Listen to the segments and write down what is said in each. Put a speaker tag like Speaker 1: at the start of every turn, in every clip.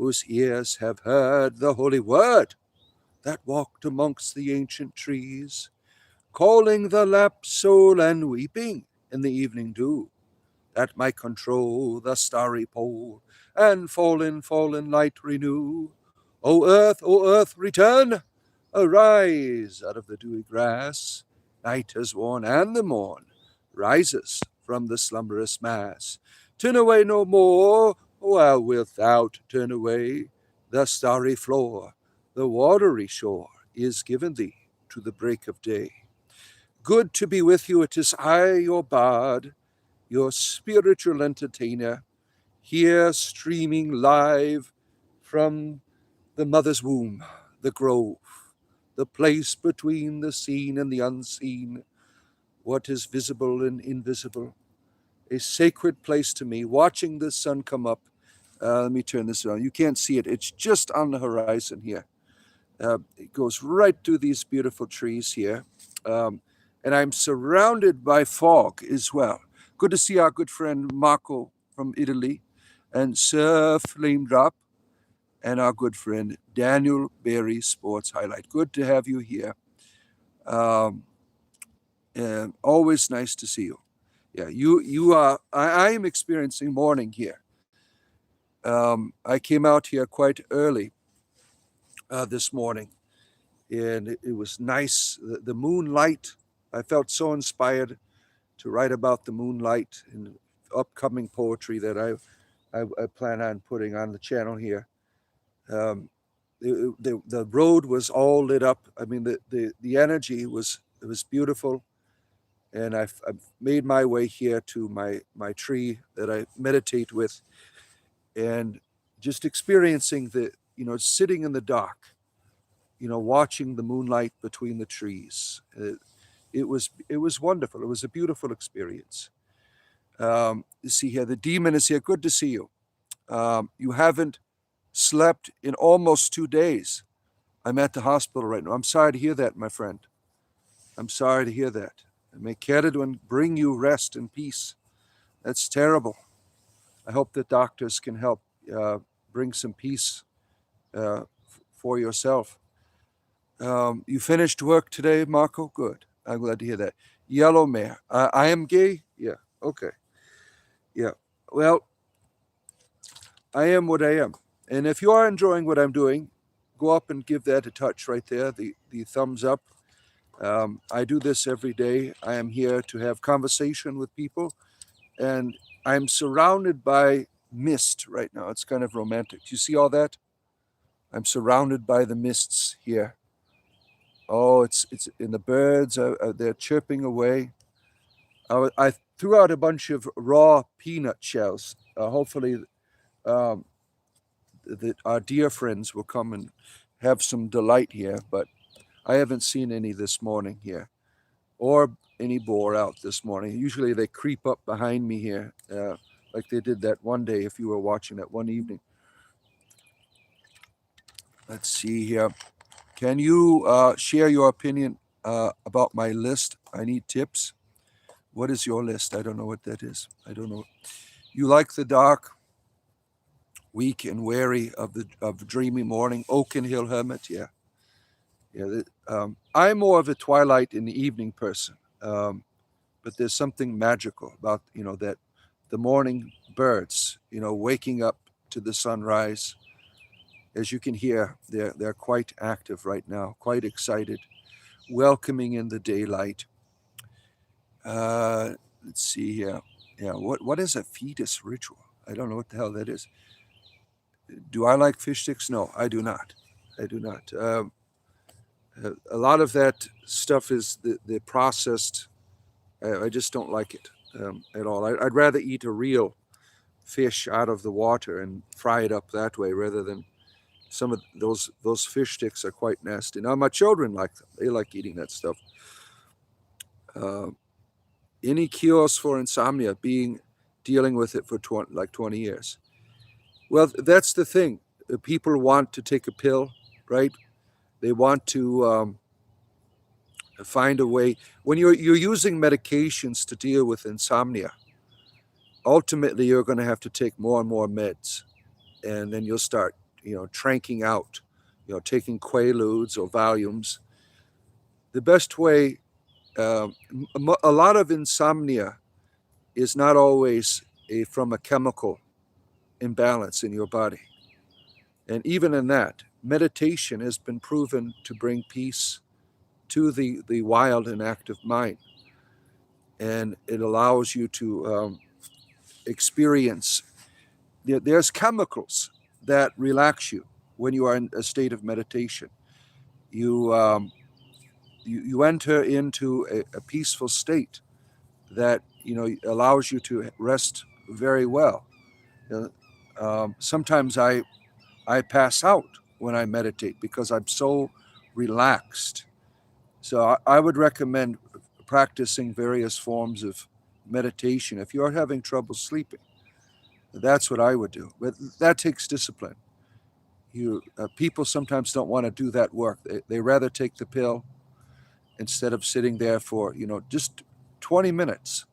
Speaker 1: whose ears have heard the holy word that walked amongst the ancient trees, calling the lapsed soul and weeping in the evening dew, that might control the starry pole and fallen light renew. O earth, return! Arise out of the dewy grass. Night has worn, and the morn rises from the slumberous mass. Turn away no more, while wilt thou turn away? The starry floor, the watery shore, is given thee to the break of day. Good to be with you, it is I, your bard, your spiritual entertainer, here streaming live from the mother's womb, the grove, the place between the seen and the unseen, what is visible and invisible, a sacred place to me, watching the sun come up. Let me turn this around. You can't see it. It's just on the horizon here. It goes right through these beautiful trees here. And I'm surrounded by fog as well. Good to see our good friend Marco from Italy, and Sir Flame Drop, and our good friend Daniel Berry Sports Highlight. Good to have you here. And always nice to see you. Yeah, you are. I am experiencing morning here. I came out here quite early this morning, and it was nice. The moonlight. I felt so inspired to write about the moonlight and upcoming poetry that I plan on putting on the channel here. The road was all lit up. I mean, the energy was, it was beautiful, and I've made my way here to my tree that I meditate with, and just experiencing sitting in the dark, watching the moonlight between the trees. It was wonderful. It was a beautiful experience. You see here, the demon is here. Good to see you. You haven't slept in almost 2 days. I'm at the hospital right now. I'm sorry to hear that, my friend. I'm sorry to hear that. And may Caradwin bring you rest and peace. That's terrible. I hope that doctors can help bring some peace for yourself. You finished work today, Marco? Good. I'm glad to hear that. Yellow Mare. I am gay? Yeah. Okay. Yeah. Well, I am what I am. And if you are enjoying what I'm doing, go up and give that a touch right there, the thumbs up. I do this every day. I am here to have conversation with people, and I'm surrounded by mist right now. It's kind of romantic. Do you see all that? I'm surrounded by the mists here. Oh, it's in the birds. They're chirping away. I threw out a bunch of raw peanut shells. Hopefully, that our dear friends will come and have some delight here, but I haven't seen any this morning here, or any boar out this morning. Usually they creep up behind me here, like they did that one day, if you were watching that one evening. Let's see here. Can you share your opinion about my list? I need tips. What is your list? I don't know what that is. I don't know. You like the dark, weak and weary of dreamy morning. Oaken Hill Hermit, yeah. I'm more of a twilight in the evening person, but there's something magical about that the morning birds, waking up to the sunrise. As you can hear, they're quite active right now, quite excited, welcoming in the daylight. Let's see here. Yeah, what is a fetus ritual? I don't know what the hell that is. Do I like fish sticks? No, I do not. I do not. A lot of that stuff is the processed. I just don't like it at all. I'd rather eat a real fish out of the water and fry it up that way rather than some of those fish sticks are quite nasty. Now my children like them. They like eating that stuff. Any cures for insomnia? Dealing with it for 20 years. Well, that's the thing. People want to take a pill, right? They want to find a way. When you're using medications to deal with insomnia, ultimately you're going to have to take more and more meds, and then you'll start tranking out, taking quaaludes or Valiums. The best way, a lot of insomnia is not always from a chemical imbalance in your body. And even in that, meditation has been proven to bring peace to the wild and active mind. And it allows you to experience, there's chemicals that relax you when you are in a state of meditation. You, you enter into a peaceful state that allows you to rest very well. Sometimes I pass out when I meditate because I'm so relaxed. So I would recommend practicing various forms of meditation if you're having trouble sleeping. That's what I would do, but that takes discipline. People sometimes don't want to do that work. They rather take the pill instead of sitting there for just 20 minutes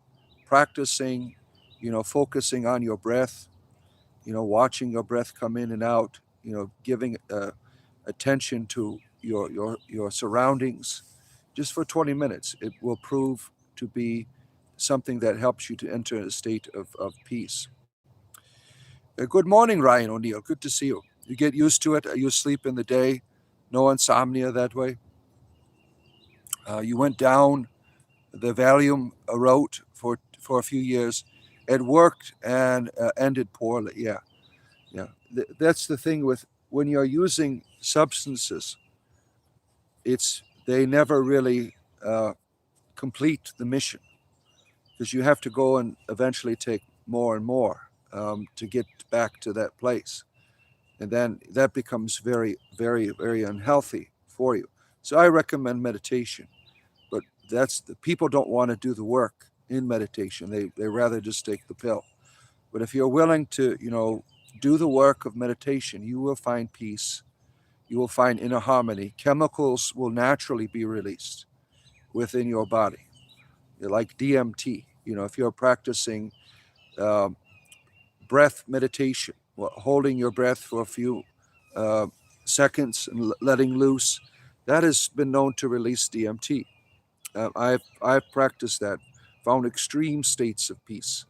Speaker 1: practicing, focusing on your breath, watching your breath come in and out, giving attention to your surroundings. Just for 20 minutes, it will prove to be something that helps you to enter a state of peace. Good morning, Ryan O'Neill. Good to see you. You get used to it. You sleep in the day, no insomnia that way. You went down the Valium route for a few years. It worked and ended poorly. Yeah, yeah. That's the thing with when you're using substances. They never really complete the mission because you have to go and eventually take more and more to get back to that place, and then that becomes very, very, very unhealthy for you. So I recommend meditation, but the people don't want to do the work in meditation. They rather just take the pill. But if you're willing to, do the work of meditation, you will find peace. You will find inner harmony. Chemicals will naturally be released within your body, like DMT. If you're practicing um, breath meditation, holding your breath for a few seconds and letting loose, that has been known to release DMT. I've practiced that, found extreme states of peace.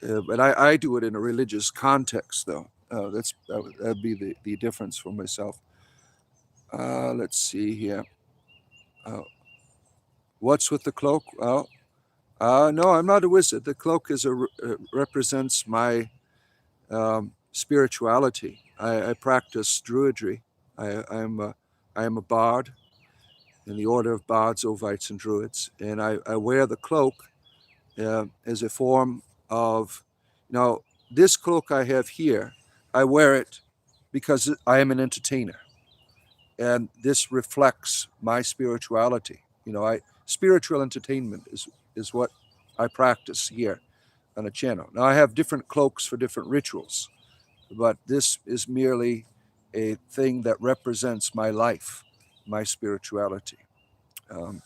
Speaker 1: But I do it in a religious context, though. That'd be the difference for myself. Let's see here. Uh, what's with the cloak? No, I'm not a wizard. The cloak represents my spirituality. I practice druidry. I am a bard in the order of bards, ovites, and druids, and I wear the cloak as a form of, now, this cloak I have here, I wear it because I am an entertainer, and this reflects my spirituality. Spiritual entertainment is what I practice here on the channel. Now I have different cloaks for different rituals, but this is merely a thing that represents my life, my spirituality. Um,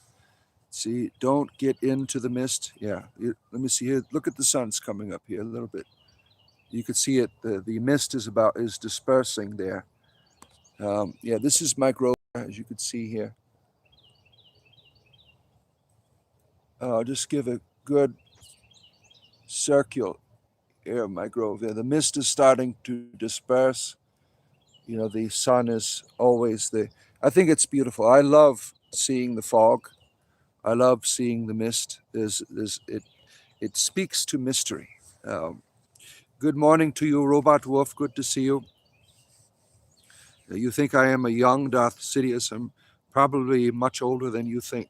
Speaker 1: See, don't get into the mist. Yeah, let me see here. Look at the sun's coming up here a little bit. You can see it. The mist is dispersing there. Yeah, this is my grove, as you can see here. I'll just give a good circle here of my grove. There, the mist is starting to disperse. The sun is always the. I think it's beautiful. I love seeing the fog. I love seeing the mist. It speaks to mystery. Um, Good morning to you, Robot Wolf. Good to see you. You think I am a young Darth Sidious. I'm probably much older than you think.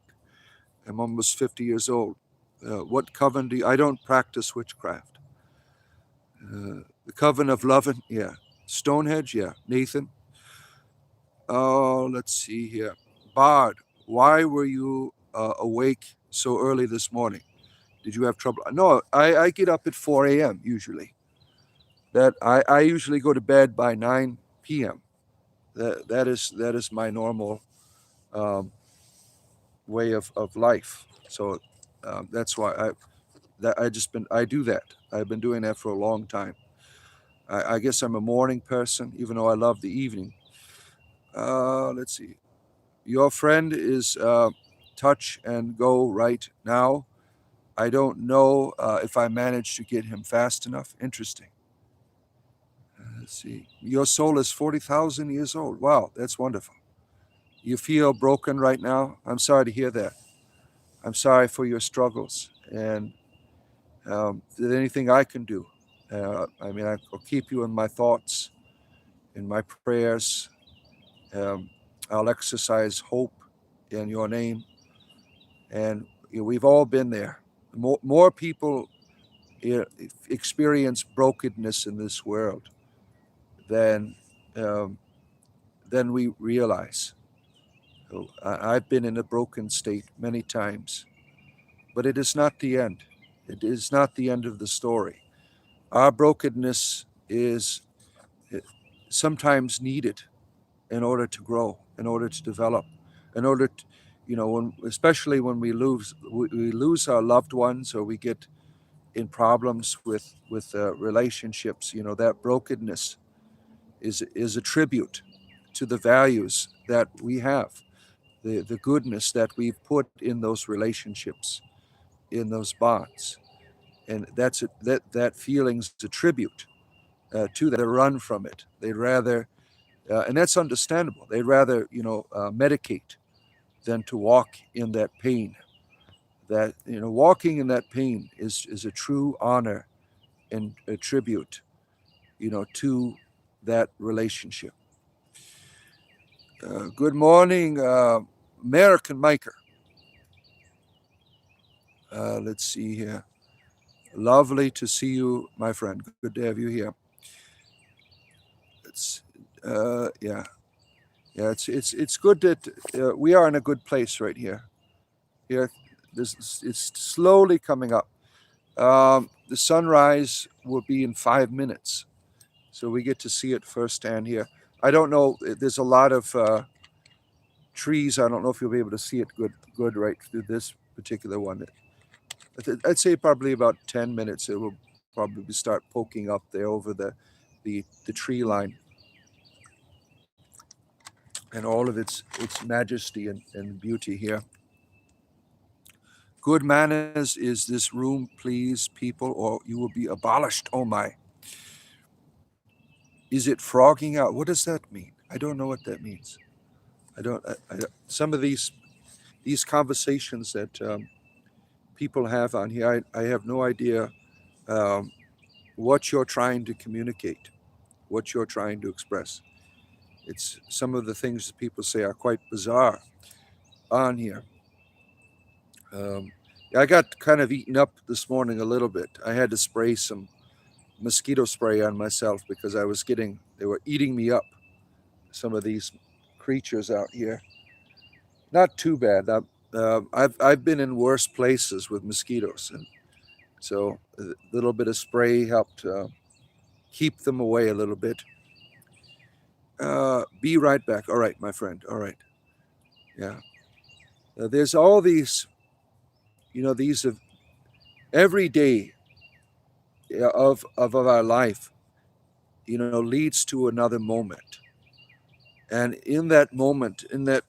Speaker 1: I'm almost 50 years old. What coven do you? I don't practice witchcraft. The coven of loving, yeah. Stonehenge, yeah. Nathan. Oh, let's see here. Bard, why were you awake so early this morning? Did you have trouble? No, I get up at 4 a.m. usually. I usually go to bed by 9 p.m. That is my normal um, way of life. So that's why I do that. I've been doing that for a long time. I guess I'm a morning person, even though I love the evening. Let's see. Your friend is touch and go right now. I don't know if I managed to get him fast enough. Interesting. Let's see. Your soul is 40,000 years old. Wow, that's wonderful. You feel broken right now? I'm sorry to hear that. I'm sorry for your struggles. And is there anything I can do? I mean, I'll keep you in my thoughts, in my prayers. Um, I'll exercise hope in your name. And we've all been there. More people experience brokenness in this world than um, than we realize. So I've been in a broken state many times, but it is not the end. It is not the end of the story. Our brokenness is sometimes needed in order to grow, in order to develop, in order to, especially when we lose our loved ones, or we get in problems with relationships. That brokenness is a tribute to the values that we have, the goodness that we've put in those relationships, in those bonds, and that feeling's a tribute to that. They run from it. They'd rather, and that's understandable. They'd rather medicate than to walk in that pain. That walking in that pain is a true honor and a tribute, to that relationship. Good morning, American Maker. Let's see here. Lovely to see you, my friend. Good to have you here. It's yeah, yeah. It's good that we are in a good place right here. Here, it's slowly coming up. The sunrise will be in 5 minutes, so we get to see it firsthand here. I don't know. There's a lot of trees. I don't know if you'll be able to see it good right through this particular one. I'd say probably about 10 minutes. It will probably start poking up there over the tree line, and all of its majesty and beauty here. Good manners is this room, please, people, or you will be abolished. Oh my. Is it frogging out? What does that mean? I don't know what that means. Some of these conversations that people have on here, I have no idea um, what you're trying to communicate, what you're trying to express. It's some of the things that people say are quite bizarre on here. Um, I got kind of eaten up this morning a little bit. I had to spray some mosquito spray on myself because they were eating me up. Some of these creatures out here. Not too bad. I've been in worse places with mosquitoes, and so a little bit of spray helped keep them away a little bit. Be right back. All right, my friend. All right. Yeah. There's all these, these of every day of our life, leads to another moment, and in that moment, in that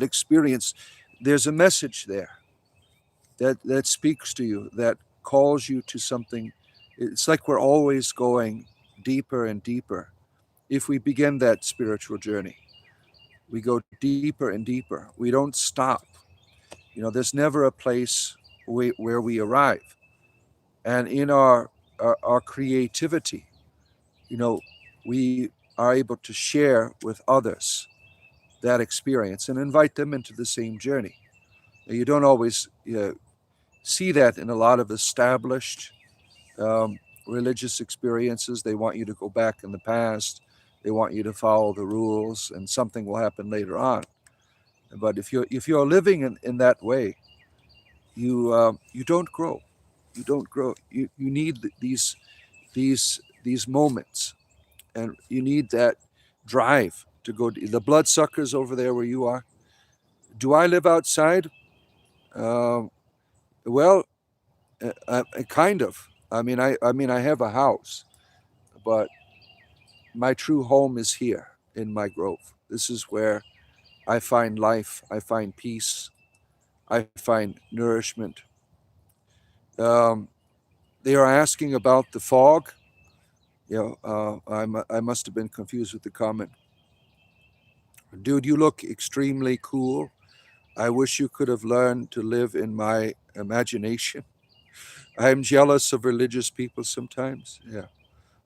Speaker 1: experience, there's a message there that speaks to you, that calls you to something. It's like we're always going deeper and deeper. If we begin that spiritual journey, we go deeper and deeper. We don't stop. There's never a place where we arrive. And in our creativity, we are able to share with others that experience and invite them into the same journey. Now, you don't always see that in a lot of established um, religious experiences. They want you to go back in the past. They want you to follow the rules, and something will happen later on. But if you're living in that way, you don't grow. You don't grow. You need these moments, and you need that drive to go. The bloodsuckers over there where you are. Do I live outside? Um, well, kind of. I mean, I have a house, but my true home is here in my grove. This is where I find life, I find peace, I find nourishment. Um, they are asking about the fog. I must have been confused with the comment. Dude, you look extremely cool. I wish you could have learned to live in my imagination. I'm jealous of religious people sometimes. Yeah.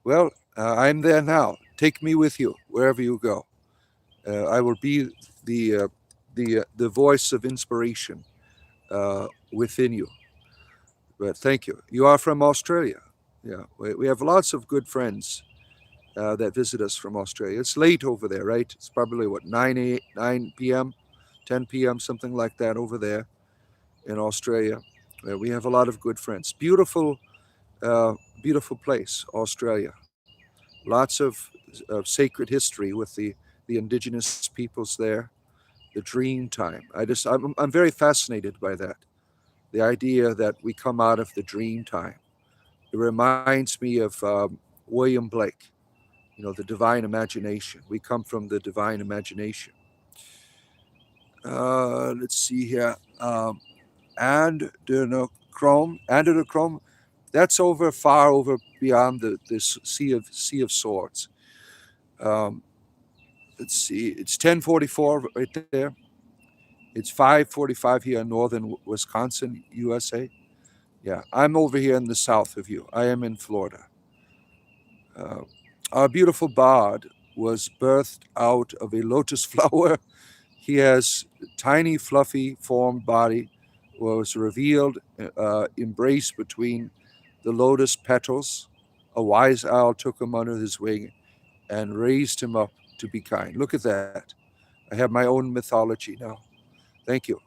Speaker 1: Well, I'm there now. Take me with you wherever you go. I will be the the voice of inspiration within you. But thank you. You are from Australia. Yeah, we have lots of good friends that visit us from Australia. It's late over there, right? It's probably what 9 p.m., 10 p.m., something like that over there in Australia. We have a lot of good friends. Uh, beautiful place, Australia. Lots of sacred history with the indigenous peoples there. The dream time. I'm very fascinated by that. The idea that we come out of the dream time. It reminds me of William Blake. The divine imagination. We come from the divine imagination. Let's see here. Andernochrome. That's far over beyond the sea of swords. Um, let's see. It's 10:44 right there. It's 5:45 here in northern Wisconsin, USA. Yeah, I'm over here in the south of you. I am in Florida. Uh, our beautiful bard was birthed out of a lotus flower. He has tiny, fluffy formed body, was revealed, embraced between the lotus petals. A wise owl took him under his wing and raised him up to be kind. Look at that. I have my own mythology now. Thank you.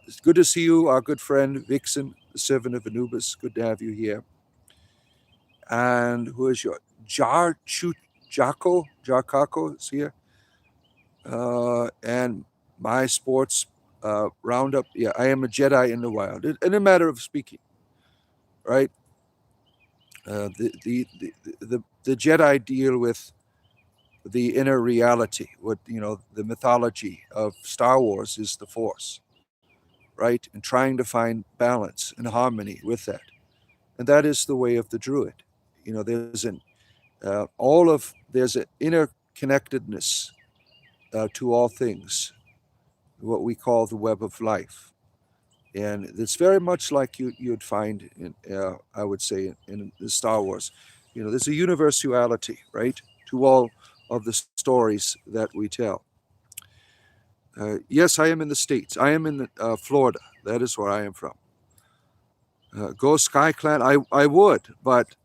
Speaker 1: It's good to see you, our good friend Vixen, the servant of Anubis. Good to have you here. And who is your Jarkako is here. And my sports roundup. Yeah, I am a Jedi in the wild. In a matter of speaking, right? The Jedi deal with the inner reality. What the mythology of Star Wars is the Force, right? And trying to find balance and harmony with that, and that is the way of the druid. There's an there's an interconnectedness to all things, what we call the web of life. And it's very much like you'd find in, I would say, in the Star Wars. There's a universality, right, to all of the stories that we tell. Yes, I am in the States. I am in Florida. That is where I am from. Go Skyclad? I would, but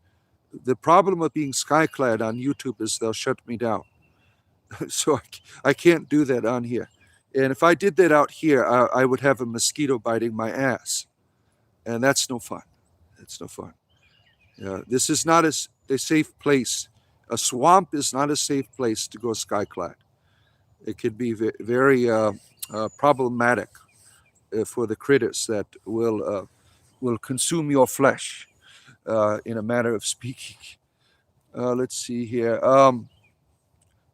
Speaker 1: the problem with being Skyclad on YouTube is they'll shut me down. So I can't do that on here. And if I did that out here, I would have a mosquito biting my ass. And that's no fun. It's no fun. This is not a safe place. A swamp is not a safe place to go skyclad. It could be very problematic for the critters that will consume your flesh, in a manner of speaking. Let's see here.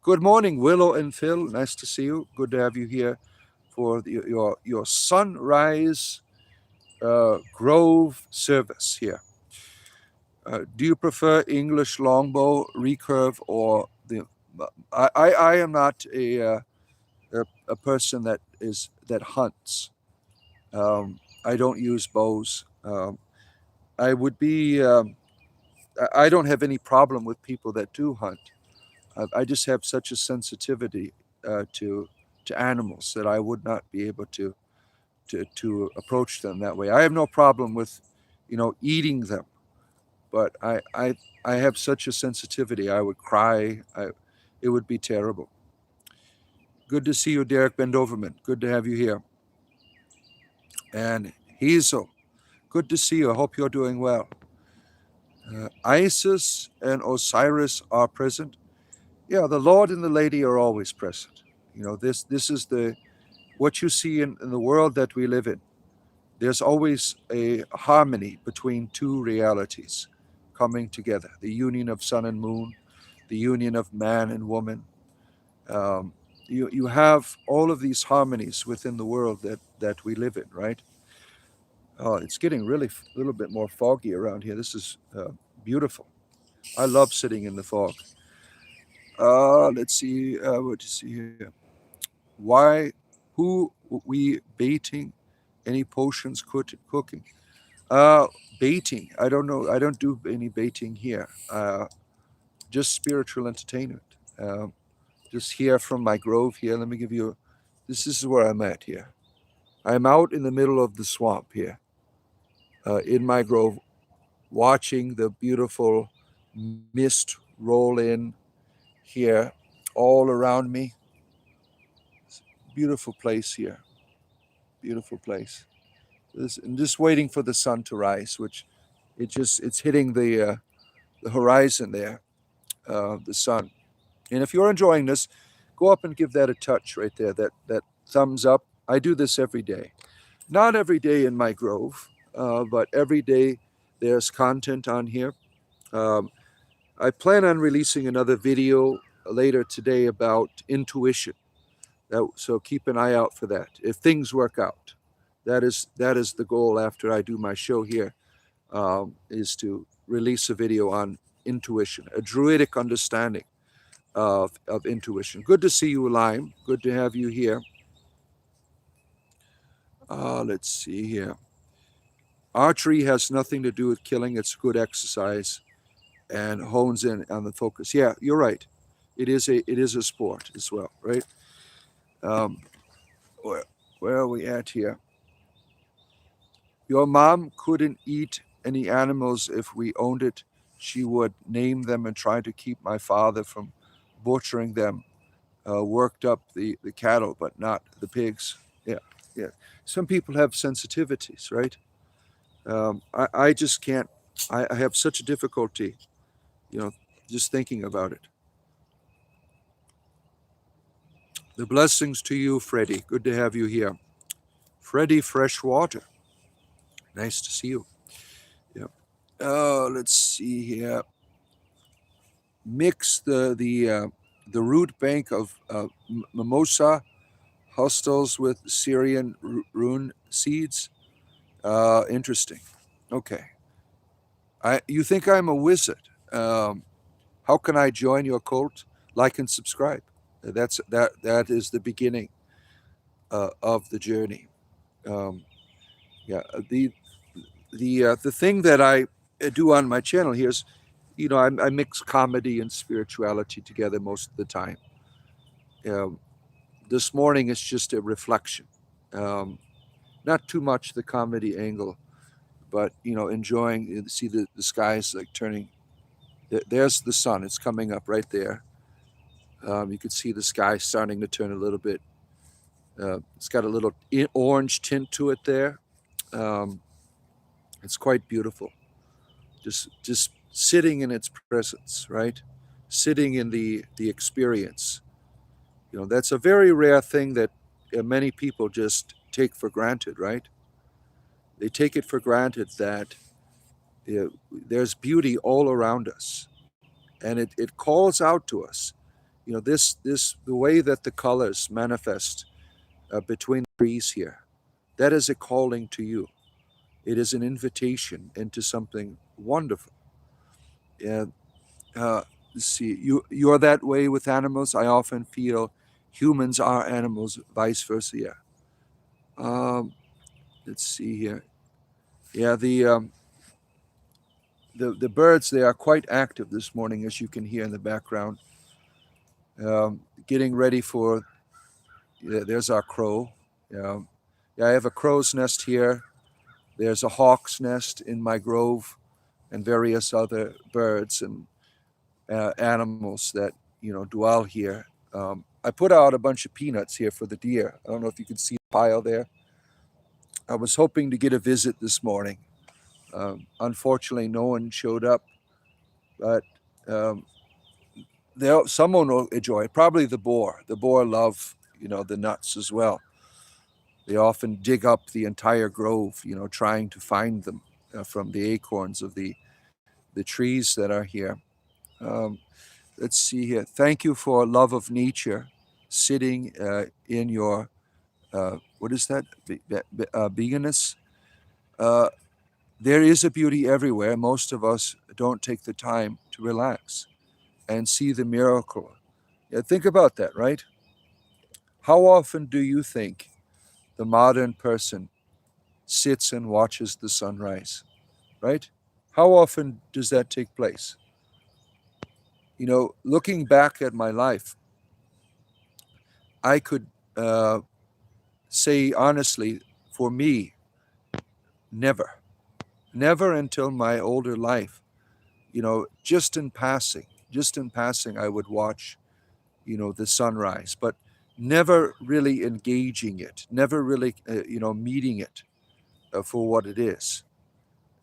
Speaker 1: Good morning, Willow and Phil. Nice to see you. Good to have you here for your sunrise grove service here. Do you prefer English longbow, recurve, or the? I am not a person that hunts. I don't use bows. I would be. I don't have any problem with people that do hunt. I just have such a sensitivity to animals that I would not be able to approach them that way. I have no problem with, eating them, but I have such a sensitivity. I would cry. It would be terrible. Good to see you, Derek Bendoverman. Good to have you here. And Hazel, good to see you. I hope you're doing well. Isis and Osiris are present. Yeah, the Lord and the Lady are always present. This is what you see in the world that we live in. There's always a harmony between two realities coming together, the union of sun and moon, the union of man and woman. Um, you have all of these harmonies within the world that we live in, right? Oh, it's getting really a little bit more foggy around here. This is beautiful. I love sitting in the fog. Let's see. What do you see here? Why? Who we baiting? Any potions cooking? Uh, Baiting. I don't know. I don't do any baiting here. Just spiritual entertainment. Um, just here from my grove here. Let me give you. This is where I'm at here. I'm out in the middle of the swamp here, in my grove, watching the beautiful mist roll in here, all around me. Beautiful place here. Beautiful place. I'm just waiting for the sun to rise, which it's hitting the horizon there, the sun. And if you're enjoying this, go up and give that a touch right there. That thumbs up. I do this every day. Not every day in my grove, but every day there's content on here. Um, I plan on releasing another video later today about intuition. So keep an eye out for that. If things work out, that is the goal after I do my show here, is to release a video on intuition, a druidic understanding of intuition. Good to see you, Lime. Good to have you here. Let's see here. Archery has nothing to do with killing. It's good exercise and hones in on the focus. Yeah, you're right. It is a sport as well, right? Um, where, where are we at here? Your mom couldn't eat any animals if we owned it. She would name them and try to keep my father from butchering them. Worked up the cattle, but not the pigs. Yeah, yeah. Some people have sensitivities, right? I just can't. I have such a difficulty, you know, just thinking about it. The blessings to you, Freddie. Good to have you here. Freddie Freshwater. Nice to see you. Yeah. Let's see here. Mix the root bank of mimosa hustles with Syrian rune seeds. Interesting. Okay. You think I'm a wizard? How can I join your cult? Like and subscribe. That is the beginning of the journey. Um, yeah. The thing that I do on my channel here is, I mix comedy and spirituality together most of the time. Um, this morning it's just a reflection. Um, Not too much the comedy angle, but enjoying. You see the skies like turning. There's the sun. It's coming up right there. You can see the sky starting to turn a little bit. It's got a little orange tint to it there. Um, it's quite beautiful. Just sitting in its presence, right? Sitting in the experience. That's a very rare thing that many people just take for granted, right? They take it for granted that there's beauty all around us, and it calls out to us. This the way that the colors manifest between the trees here. That is a calling to you. It is an invitation into something wonderful. And let's see, you're that way with animals. I often feel humans are animals, vice versa. Yeah. Um, let's see here. Yeah, the birds, they are quite active this morning, as you can hear in the background. Getting ready for. Yeah, there's our crow. Um, yeah, I have a crow's nest here. There's a hawk's nest in my grove, and various other birds and animals that dwell here. I put out a bunch of peanuts here for the deer. I don't know if you can see the pile there. I was hoping to get a visit this morning. Unfortunately, no one showed up, but um, someone will enjoy it. Probably the boar. The boar love the nuts as well. They often dig up the entire grove, trying to find them from the acorns of the the trees that are here. Um, let's see here. Thank you for love of nature, sitting in your what is that? Veganus. Uh, there is a beauty everywhere. Most of us don't take the time to relax and see the miracle. Yeah, think about that, right? How often do you think the modern person sits and watches the sunrise, right? How often does that take place? Looking back at my life, I could uh, say honestly, for me, never. Never until my older life, just in passing, I would watch, the sunrise, but never really engaging it, never really, meeting it for what it is.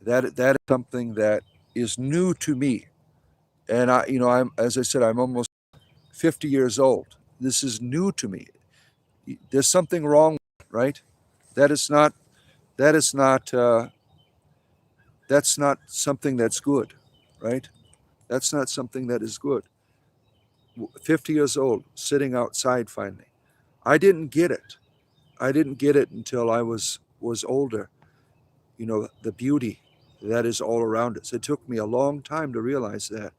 Speaker 1: That is something that is new to me. And as I said, I'm almost 50 years old. This is new to me. There's something wrong with it, right? That is not, that is not, that's not something that's good, right? That's not something that is good. 50 years old, sitting outside finally. I didn't get it. I didn't get it until I was older. The beauty that is all around us. It took me a long time to realize that.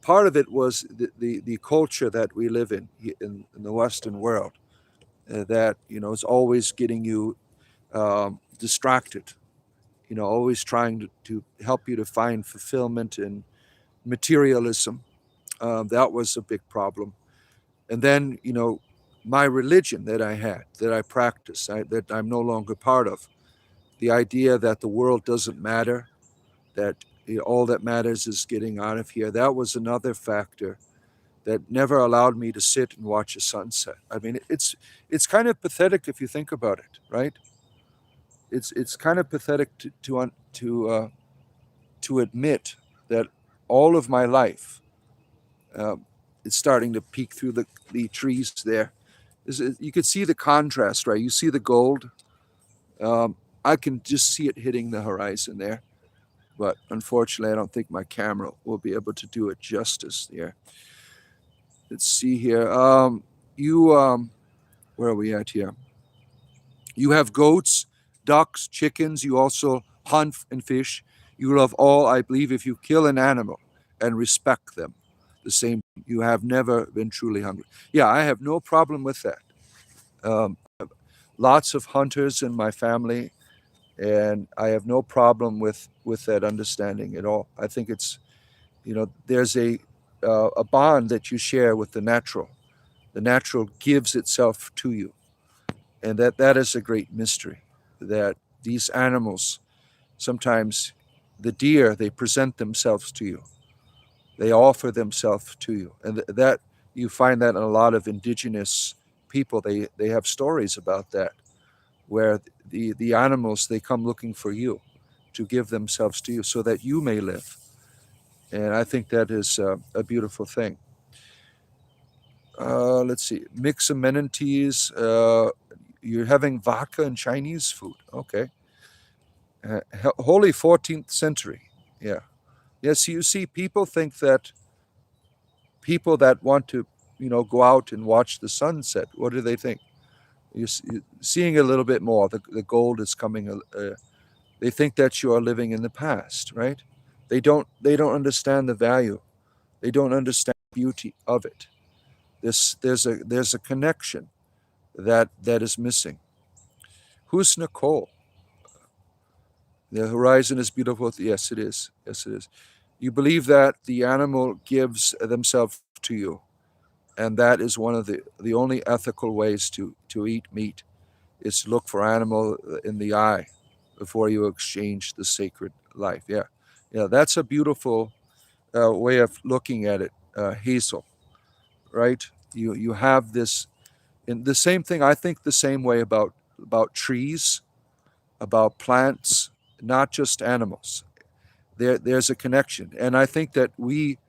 Speaker 1: Part of it was the culture that we live in the Western world, that is always getting you distracted. Always trying to help you to find fulfillment in materialism. That was a big problem. And then my religion that I had, that I practiced, that I'm no longer part of. The idea that the world doesn't matter, that all that matters is getting out of here. That was another factor that never allowed me to sit and watch a sunset. I mean, it's kind of pathetic if you think about it, right? It's kind of pathetic to admit that all of my life is starting to peek through the trees there. You could see the contrast, right? You see the gold. Um, I can just see it hitting the horizon there. But unfortunately, I don't think my camera will be able to do it justice there. Let's see here. Where are we at here? You have goats, ducks, chickens. You also hunt and fish. You love all, I believe, if you kill an animal and respect them. The same, you have never been truly hungry. Yeah, I have no problem with that. Um, Lots of hunters in my family, and I have no problem with that understanding at all. I think it's there's a bond that you share with the natural. The natural gives itself to you, and that is a great mystery. That these animals, sometimes the deer, they present themselves to you. They offer themselves to you, and that you find that in a lot of indigenous people. They have stories about that, where the animals, they come looking for you to give themselves to you so that you may live. And I think that is a beautiful thing. Let's see, mix amenities. You're having vodka and Chinese food. Okay. Holy 14th century. Yeah. Yes, you see, people think that people that want to, go out and watch the sunset, what do they think? You're seeing a little bit more. The gold is coming. They think that you are living in the past, right? They don't understand the value. They don't understand the beauty of it. There's a connection that is missing. Who's Nicole? The horizon is beautiful. Yes, it is. Yes, it is. You believe that the animal gives themselves to you, and that is one of the only ethical ways to eat meat, is to look for animal in the eye before you exchange the sacred life. Yeah, yeah, that's a beautiful way of looking at it, Hazel. Right? You have this, and the same thing. I think the same way about trees, about plants, not just animals. There's a connection, and I think that we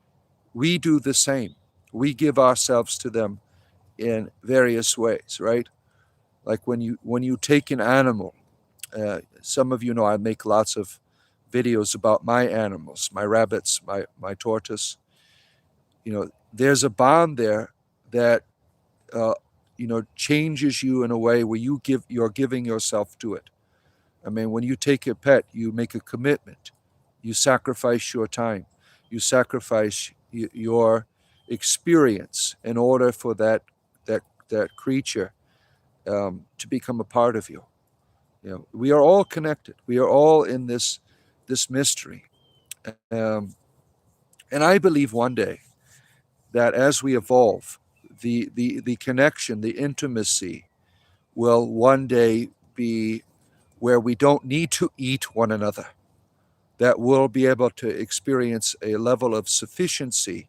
Speaker 1: do the same. We give ourselves to them in various ways, right? Like when you take an animal. Some of you know I make lots of videos about my animals, my rabbits, my tortoise. There's a bond there that changes you in a way where you're giving yourself to it. I mean, when you take a pet, you make a commitment. You sacrifice your time. You sacrifice your experience in order for that creature to become a part of you. We are all connected. We are all in this mystery. Um, and I believe one day that as we evolve, the connection, the intimacy will one day be where we don't need to eat one another, that we'll be able to experience a level of sufficiency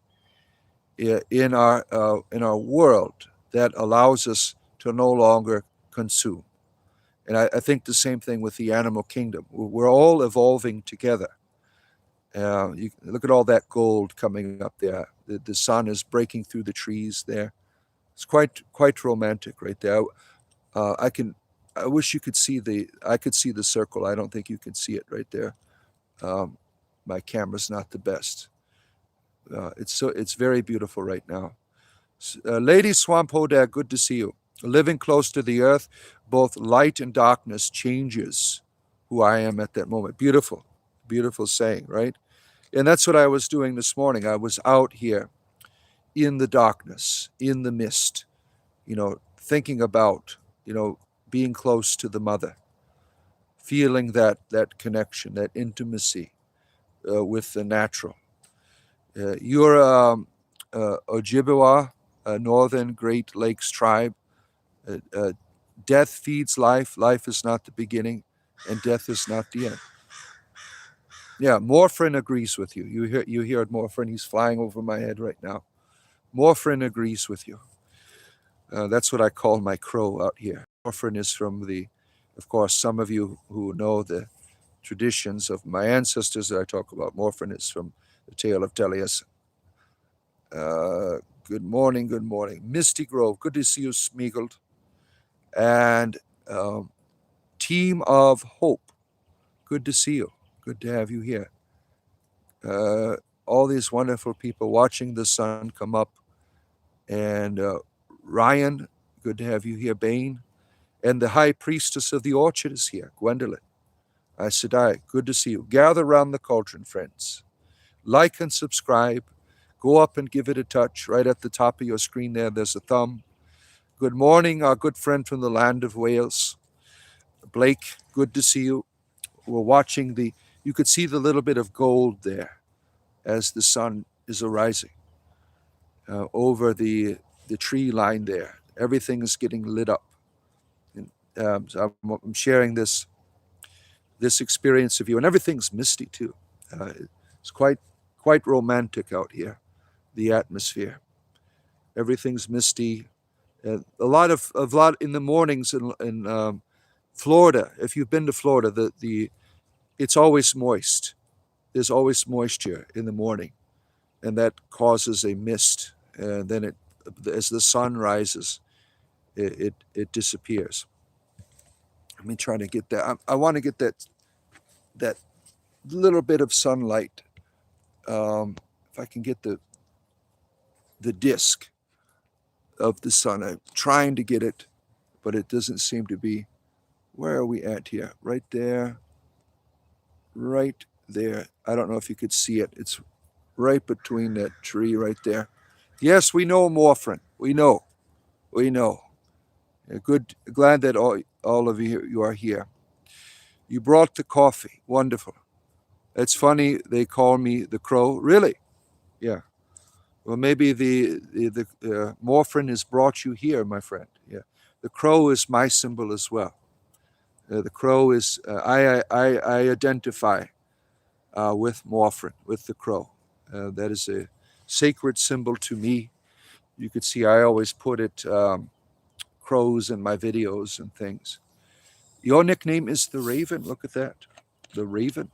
Speaker 1: in our world that allows us to no longer consume. And I think the same thing with the animal kingdom. We're all evolving together. You look at all that gold coming up there. The sun is breaking through the trees there. It's quite romantic right there. I wish you could see I could see the circle. I don't think you can see it right there. Um, my camera's not the best. It's very beautiful right now. Lady Swamp Hodag, good to see you. Living close to the earth, both light and darkness changes who I am at that moment. Beautiful, beautiful saying, right? And that's what I was doing this morning. I was out here in the darkness, in the mist, thinking about, being close to the mother, feeling that connection, that intimacy with the natural. You're Ojibwa, a Northern Great Lakes tribe. Death feeds life. Life is not the beginning, and death is not the end. Yeah, Morphin agrees with you. You hear Morphin. He's flying over my head right now. Morphin agrees with you. That's what I call my crow out here. Morphin is from of course, some of you who know the traditions of my ancestors that I talk about. Morphin is from the Tale of Teleus. Good morning, good morning. Misty Grove, good to see you, Smeagoled. And Team of Hope, good to see you. Good to have you here. All these wonderful people watching the sun come up. And Ryan, good to have you here. Bane. And the High Priestess of the Orchard is here, Gwendolyn. Sedai, good to see you. Gather round the cauldron, friends. Like and subscribe. Go up and give it a touch. Right at the top of your screen there's a thumb. Good morning, our good friend from the land of Wales. Blake, good to see you. We're watching you could see the little bit of gold there as the sun is arising over the tree line there. Everything is getting lit up. And, so I'm sharing this experience of you, and everything's misty too. It's quite romantic out here, the atmosphere. Everything's misty. A lot in the mornings in Florida. If you've been to Florida, it's always moist. There's always moisture in the morning, and that causes a mist. And then as the sun rises, it disappears. Let me try to get that. I want to get that little bit of sunlight. If I can get the disk of the sun, I'm trying to get it, but it doesn't seem to be. Where are we at here? Right there. Right there. I don't know if you could see it. It's right between that tree right there. Yes, we know, Morphin. We know. Good. Glad that all of you are here. You brought the coffee. Wonderful. It's funny they call me the crow. Really? Yeah. Well, maybe the Morphin has brought you here, my friend. Yeah. The crow is my symbol as well. The crow is I identify with Morphin, with the crow. That is a sacred symbol to me. You could see I always put it crows in my videos and things. Your nickname is the Raven. Look at that, the Raven.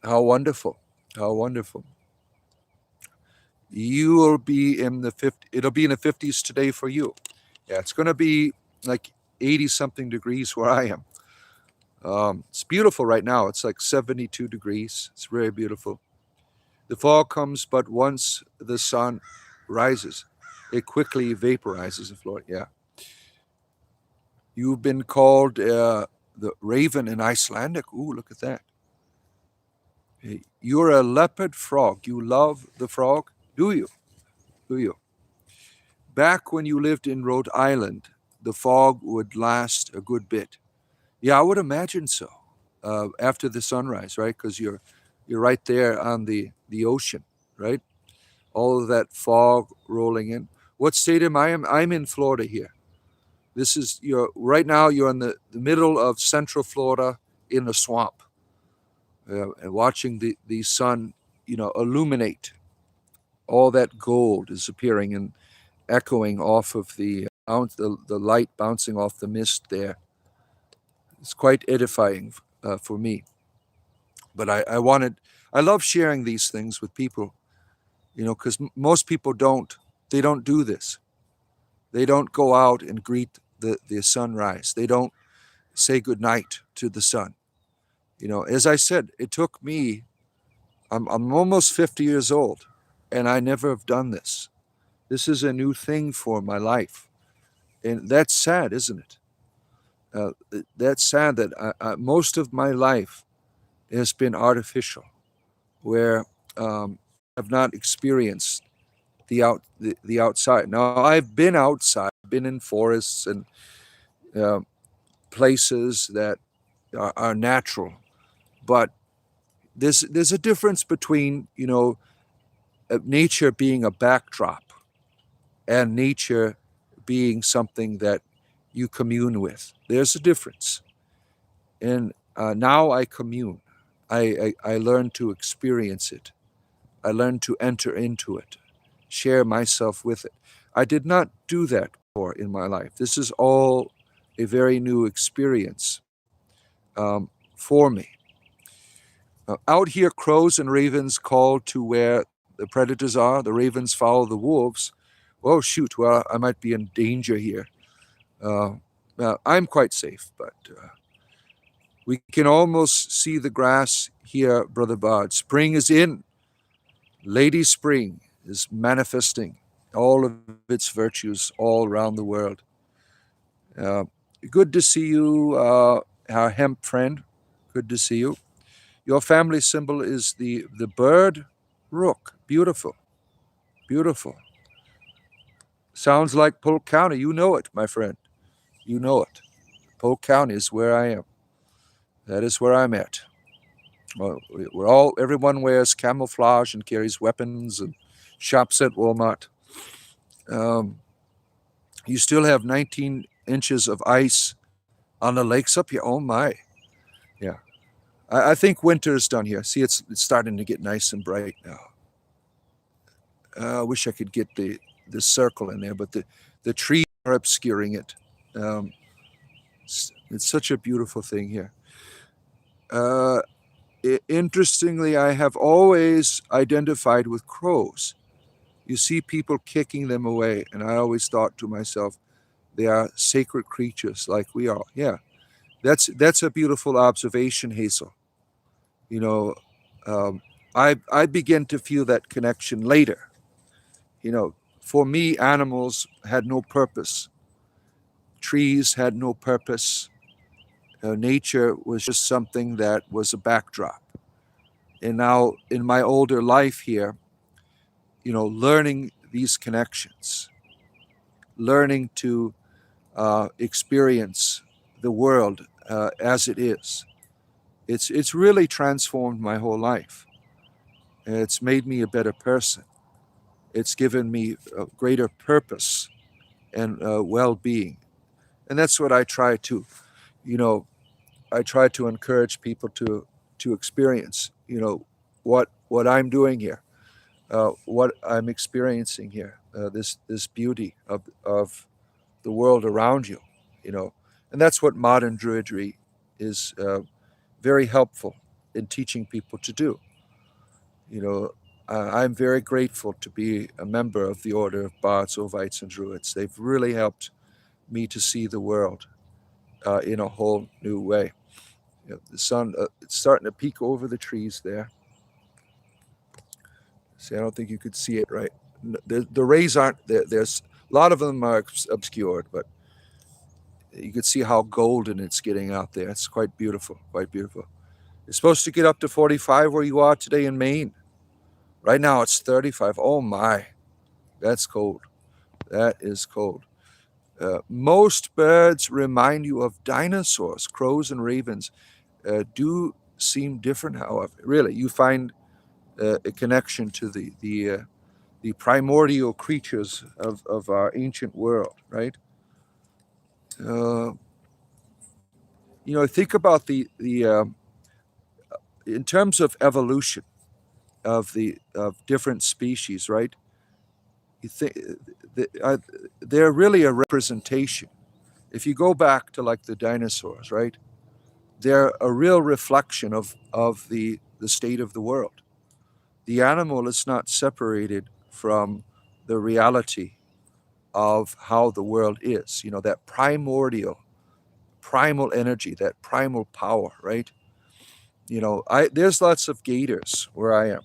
Speaker 1: How wonderful! How wonderful! You will be in the 50. It'll be in the 50s today for you. Yeah, it's going to be like 80 something degrees where I am. It's beautiful right now. It's like 72 degrees. It's very beautiful. The fog comes but once the sun rises. It quickly vaporizes in Florida. Yeah. You've been called the raven in Icelandic. Ooh, look at that. Hey, you're a leopard frog. You love the frog? Do you? Do you? Back when you lived in Rhode Island, the fog would last a good bit. Yeah, I would imagine so. After the sunrise, right? Because you're right there on the ocean, right? All of that fog rolling in. What state am I in? I'm in Florida here. This is you're right now. You're in the middle of Central Florida in the swamp, and watching the sun, illuminate. All that gold is appearing and echoing off of the light bouncing off the mist there. It's quite edifying for me. But I love sharing these things with people, because most people they don't do this. They don't go out and greet the sunrise. They don't say goodnight to the sun. As I said, it took me, I'm almost 50 years old, and I never have done this. This is a new thing for my life. And that's sad, isn't it? That's sad that most of my life has been artificial, where I've not experienced the outside. Now I've been outside, been in forests and uh, places that are natural, but there's a difference between nature being a backdrop and nature being something that you commune with. There's a difference, and now I commune. I learn to experience it. I learn to enter into it, share myself with it. I did not do that before in my life. This is all a very new experience for me. Out here, crows and ravens call to where the predators are. The ravens follow the wolves. Oh, shoot, well, I might be in danger here. Uh, I'm quite safe, but we can almost see the grass here, Brother Bard. Spring is in. Lady Spring is manifesting all of its virtues all around the world. Uh, Good to see you, our hemp friend. Good to see you. Your family symbol is the bird rook. Beautiful, beautiful. Sounds like Polk County. You know it, my friend. You know it. Polk County is where I am. That is where I'm at. Well, everyone wears camouflage and carries weapons and shops at Walmart. Um, you still have 19 inches of ice on the lakes up here. Oh my, yeah. I think winter is done here. See, it's starting to get nice and bright now. I wish I could get the circle in there, but the trees are obscuring it. Um, it's such a beautiful thing here. Uh, Interestingly, I have always identified with crows. You see people kicking them away, and I always thought to myself, they are sacred creatures like we are. Yeah, that's a beautiful observation, Hazel. You know, um, I begin to feel that connection later. For me, animals had no purpose. Trees had no purpose. Nature was just something that was a backdrop. And now, in my older life here, learning these connections, learning to experience the world as it is. It's really transformed my whole life. It's made me a better person. It's given me a greater purpose and well-being, and that's what I try to, you know, I try to encourage people to experience. What I'm doing here, what I'm experiencing here, this beauty of the world around you, you know, and that's what modern Druidry is very helpful in teaching people to do. You know, I'm very grateful to be a member of the Order of Bards, Ovites, and Druids. They've really helped me to see the world in a whole new way. The sun, it's starting to peek over the trees there. See, I don't think you could see it right. The rays aren't there. There's a lot of them are obscured, but you can see how golden it's getting out there. It's quite beautiful, quite beautiful. It's supposed to get up to 45 where you are today in Maine. Right now it's 35. Oh my, that's cold. That is cold. Most birds remind you of dinosaurs. Crows and ravens do seem different, however. Really, you find a connection to the primordial creatures of our ancient world, right? Think about the in terms of evolution of different species, right? You think they're really a representation. If you go back to like the dinosaurs, right? They're a real reflection of the state of the world. The animal is not separated from the reality of how the world is. That primal energy, that primal power, right? There's lots of gators where I am.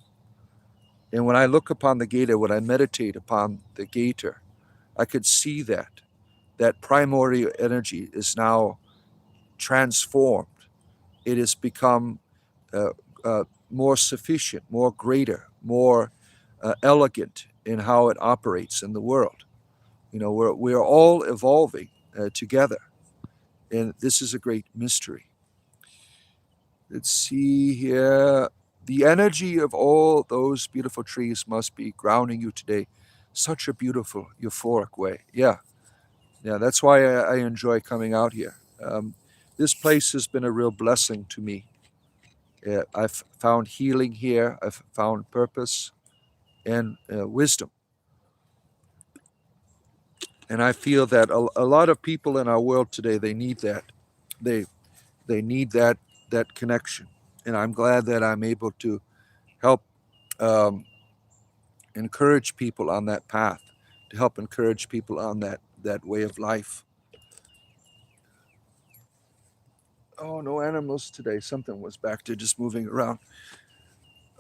Speaker 1: And when I look upon the gator, when I meditate upon the gator, I could see that primordial energy is now transformed. It has become more sufficient, more greater, more elegant in how it operates in the world. We're all evolving together, and this is a great mystery. Let's see here. The energy of all those beautiful trees must be grounding you today. Such a beautiful, euphoric way. Yeah, that's why I enjoy coming out here. This place has been a real blessing to me. I've found healing here. I've found purpose and wisdom. And I feel that a lot of people in our world today, they need that. They need that connection. And I'm glad that I'm able to help encourage people on that path, to help encourage people on that way of life. Oh, no animals today. Something was back there just moving around.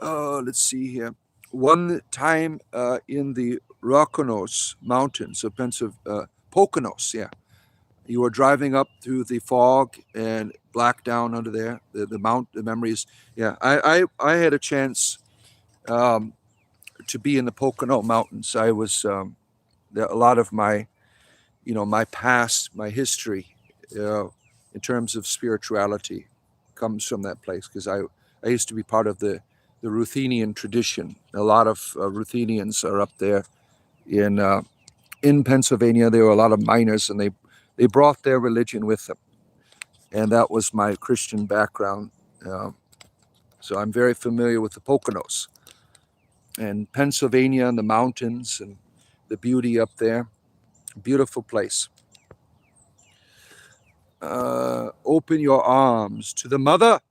Speaker 1: Oh, let's see here. One time in the Roconos Mountains of Pennsylvania, Poconos, yeah. You were driving up through the fog and black down under there. The memories. Yeah, I had a chance to be in the Pocono Mountains. I was a lot of my my past, my history, in terms of spirituality, comes from that place because I used to be part of the Ruthenian tradition. A lot of Ruthenians are up there in Pennsylvania. There were a lot of miners, and they brought their religion with them, and that was my Christian background. So I'm very familiar with the Poconos and Pennsylvania and the mountains and the beauty up there. Beautiful place. Open your arms to the mother,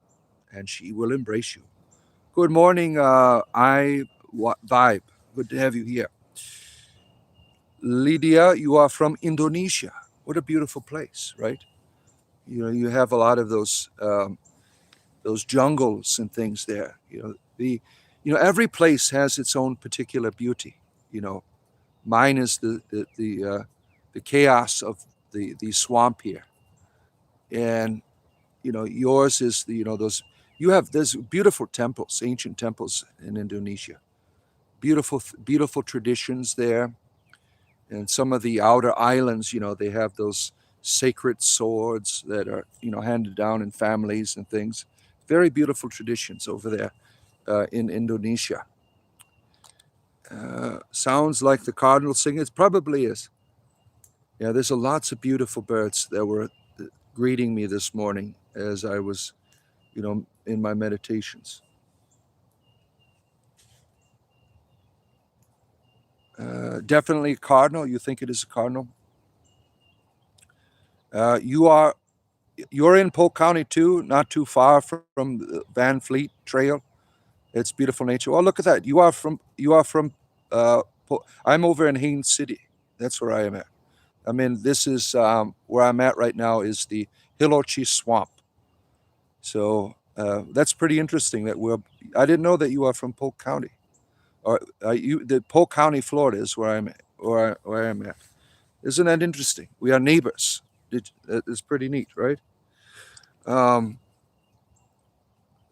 Speaker 1: and she will embrace you. Good morning, Vibe. Good to have you here. Lydia, you are from Indonesia. What a beautiful place, right? You have a lot of those jungles and things there. Every place has its own particular beauty. Mine is the chaos of the swamp here, and yours is there's beautiful temples, ancient temples in Indonesia. Beautiful traditions there. And some of the outer islands, they have those sacred swords that are, handed down in families and things. Very beautiful traditions over there in Indonesia. Sounds like the cardinal singing. It probably is. Yeah, there's lots of beautiful birds that were greeting me this morning as I was, in my meditations. Definitely a cardinal. You think it is a cardinal? You're in Polk County too, not too far from the Van Fleet Trail. It's beautiful nature. Oh, look at that. You are from. I'm over in Haines City. That's where I am at. This is where I'm at right now. Is the Hilochi Swamp. So that's pretty interesting. I didn't know that you are from Polk County, or the Polk County, Florida, is where where I'm at. Isn't that interesting? We are neighbors. It's pretty neat, right? Um,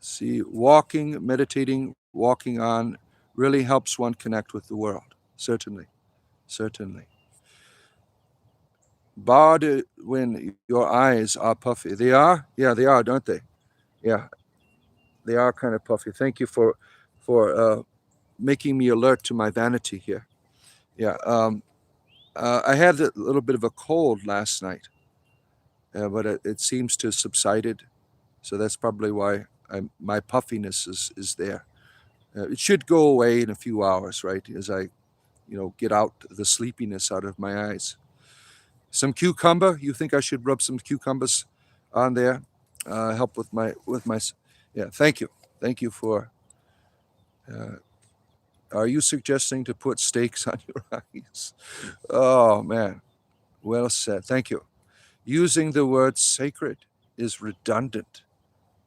Speaker 1: see, meditating, walking on really helps one connect with the world. Certainly, certainly. Bard, when your eyes are puffy, they are. Yeah, they are, don't they? Yeah, they are kind of puffy. Thank you for making me alert to my vanity here. Yeah. I had a little bit of a cold last night, but it seems to have subsided. So that's probably why my puffiness is there. It should go away in a few hours, right? As I, get out the sleepiness out of my eyes. Some cucumber. You think I should rub some cucumbers on there? Help with my. Yeah. Thank you for. Uh, are you suggesting to put steaks on your eyes? Oh man, well said. Thank you. Using the word sacred is redundant.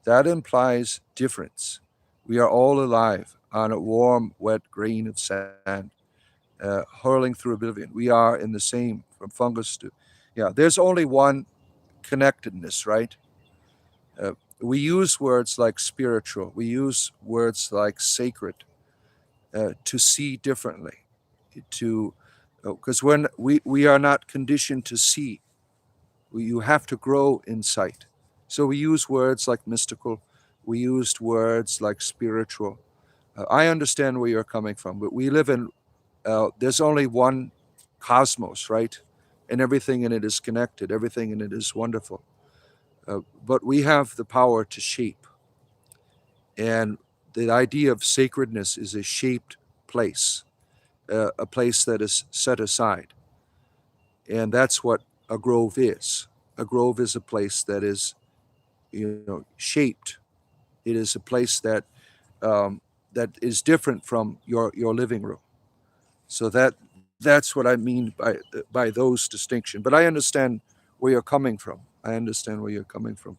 Speaker 1: That implies difference. We are all alive on a warm, wet grain of sand, hurling through oblivion. We are in the same, from fungus to. Yeah, there's only one connectedness, right? Uh, we use words like spiritual, we use words like sacred to see differently, to because when we are not conditioned to see, you have to grow in sight. So we use words like mystical, we used words like spiritual. I understand where you're coming from, but we live in, there's only one cosmos, right? And everything in it is connected, everything in it is wonderful. But we have the power to shape. And the idea of sacredness is a shaped place, a place that is set aside. And that's what a grove is. A grove is a place that is, shaped. It is a place that is different from your living room. So that's what I mean by those distinctions. But I understand where you're coming from. I understand where you're coming from.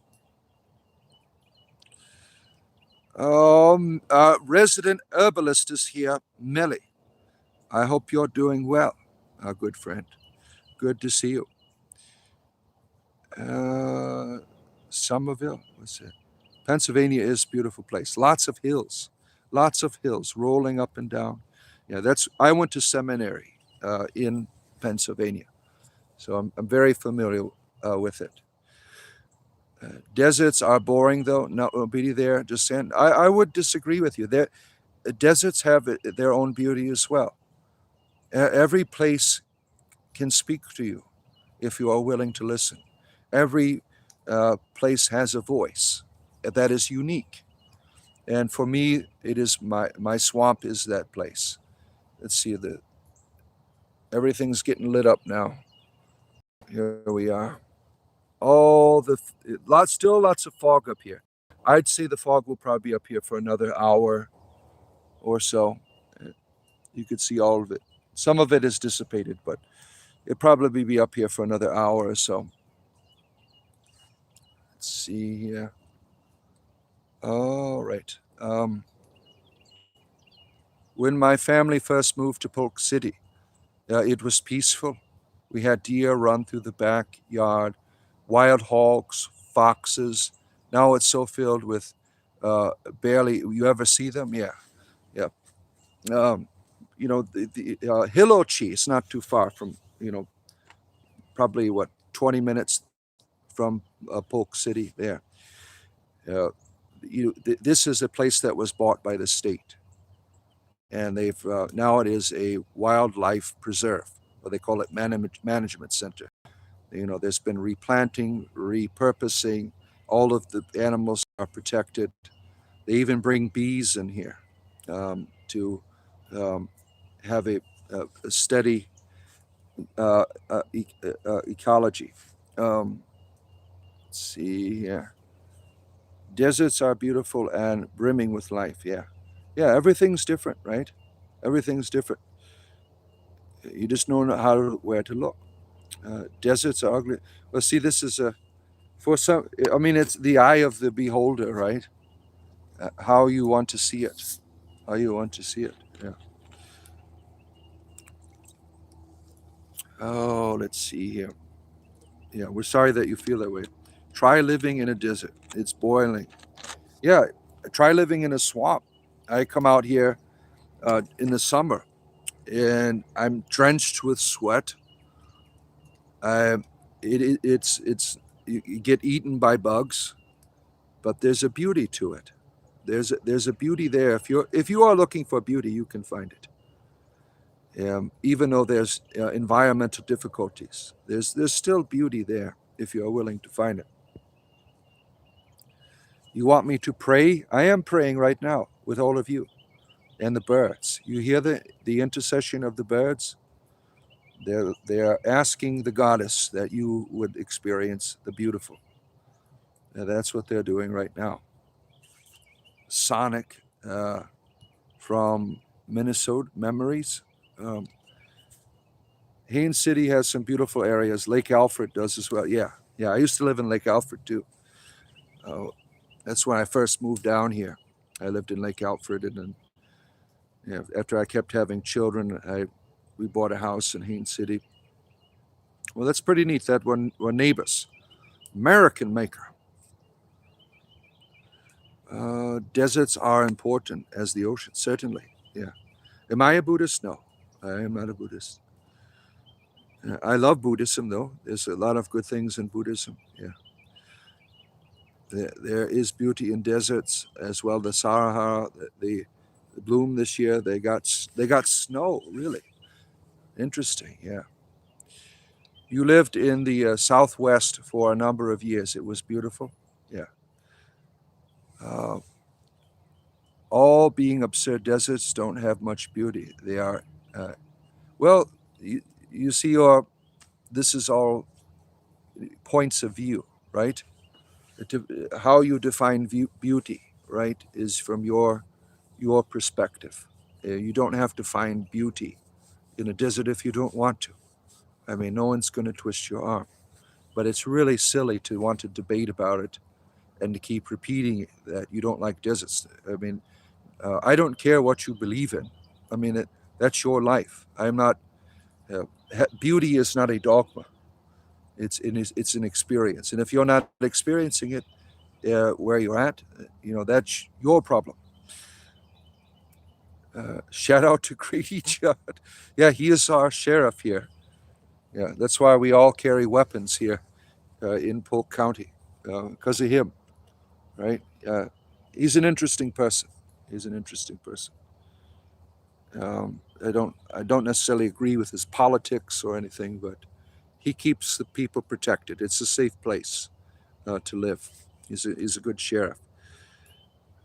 Speaker 1: Resident herbalist is here, Millie. I hope you're doing well, our good friend. Good to see you. Uh, Somerville, what's it? Pennsylvania is a beautiful place. Lots of hills rolling up and down. Yeah, that's. I went to seminary in Pennsylvania, so I'm very familiar with it. Deserts are boring, though. No, beauty there. Just saying. I would disagree with you. Deserts have their own beauty as well. Every place can speak to you if you are willing to listen. Every place has a voice that is unique. And for me, it is my swamp is that place. Let's see, everything's getting lit up now. Here we are. All the still lots of fog up here. I'd say the fog will probably be up here for another hour or so. Uh, You could see all of it. Some of it is dissipated, but it'll probably be up here for another hour or so. Let's see here. All right. When my family first moved to Polk City, it was peaceful. We had deer run through the backyard, wild hogs, foxes. Now it's so filled with uh, barely. You ever see them? Yeah, yeah. Um, the Hilochi is not too far from, probably what, 20 minutes from Polk City there. Uh, this is a place that was bought by the state, and they've now it is a wildlife preserve, or they call it management center. There's been replanting, repurposing. All of the animals are protected. They even bring bees in here to um, have a steady ecology. Let's see here. Deserts are beautiful and brimming with life. Yeah, yeah. Everything's different, right? Everything's different. You just know where to look. Deserts are ugly. Well, see, this is a For some, I mean, it's the eye of the beholder, right? How you want to see it. How you want to see it. Yeah. Oh, let's see here. Yeah, we're sorry that you feel that way. Try living in a desert. It's boiling. Yeah, try living in a swamp. I come out here in the summer and I'm drenched with sweat. I, it's you get eaten by bugs, but there's a beauty to it. There's a beauty there. If you are looking for beauty, you can find it. Even though there's environmental difficulties, there's still beauty there if you are willing to find it. You want me to pray? I am praying right now with all of you and the birds. You hear the intercession of the birds? They're asking the goddess that you would experience the beautiful. And that's what they're doing right now. Sonic from Minnesota Memories. Um, Haines City has some beautiful areas. Lake Alfred does as well. Yeah, yeah. I used to live in Lake Alfred too. Uh, that's when I first moved down here. I lived in Lake Alfred, and then after I kept having children, we bought a house in Haines City. Well, that's pretty neat. That we're neighbors. American maker. Deserts are important as the ocean, certainly. Yeah. Am I a Buddhist? No, I am not a Buddhist. I love Buddhism, though. There's a lot of good things in Buddhism. Yeah. There is beauty in deserts as well. The Sahara, the bloom this year. They got snow. Really interesting. Yeah. You lived in the Southwest for a number of years. It was beautiful. Yeah. Uh, all being absurd deserts don't have much beauty. They are, uh, well, you see, this is all points of view, right? How you define beauty, right, is from your perspective. You don't have to find beauty in a desert if you don't want to. I mean, no one's going to twist your arm. But it's really silly to want to debate about it and to keep repeating that you don't like deserts. I mean, I don't care what you believe in. I mean, that's your life. I'm not. Beauty is not a dogma. It's an experience, and if you're not experiencing it where you're at, that's your problem. Shout out to Greedy Judd. Yeah, he is our sheriff here. Yeah, that's why we all carry weapons here in Polk County because of him, right? He's an interesting person. He's an interesting person. I don't necessarily agree with his politics or anything, but he keeps the people protected. It's a safe place to live. He's a good sheriff.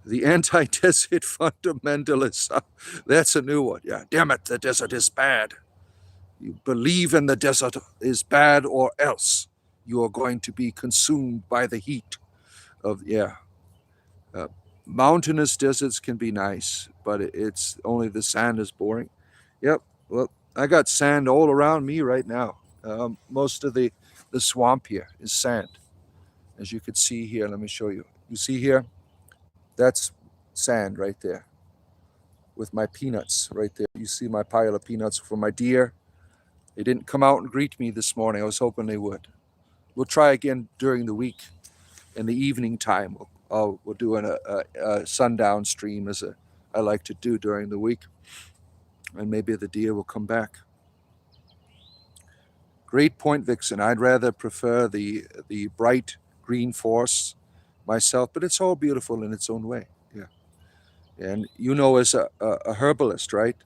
Speaker 1: The anti-desert fundamentalists. That's a new one. Yeah, damn it, the desert is bad. You believe in the desert is bad, or else you are going to be consumed by the heat of Uh, mountainous deserts can be nice, but it's only the sand is boring. Yep. Well, I got sand all around me right now. Most of the swamp here is sand, as you could see here. Let me show you. You see here? That's sand right there with my peanuts right there. You see my pile of peanuts for my deer. They didn't come out and greet me this morning. I was hoping they would. We'll try again during the week in the evening time. We'll do a sundown stream I like to do during the week, and maybe the deer will come back. Great point, Vixen. I'd rather prefer the bright green forests myself, but it's all beautiful in its own way. Yeah, and as a herbalist, right?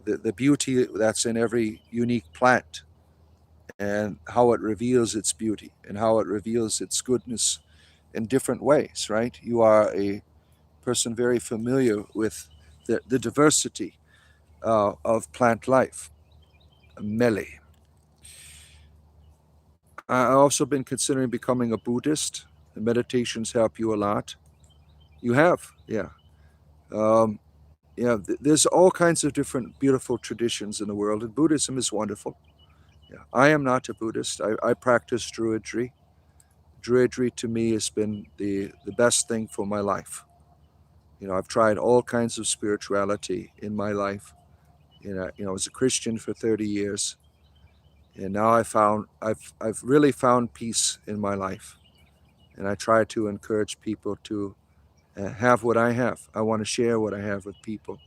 Speaker 1: The beauty that's in every unique plant and how it reveals its beauty and how it reveals its goodness in different ways, right? You are a person very familiar with the diversity of plant life. Melee. I've also been considering becoming a Buddhist. The meditations help you a lot. You have, yeah. Um, there's all kinds of different beautiful traditions in the world, and Buddhism is wonderful. Yeah. I am not a Buddhist. I practice druidry. druidry to me has been the best thing for my life. I've tried all kinds of spirituality in my life. I was a Christian for 30 years, and now I've really found peace in my life, and I try to encourage people to have what I have. I want to share what I have with people,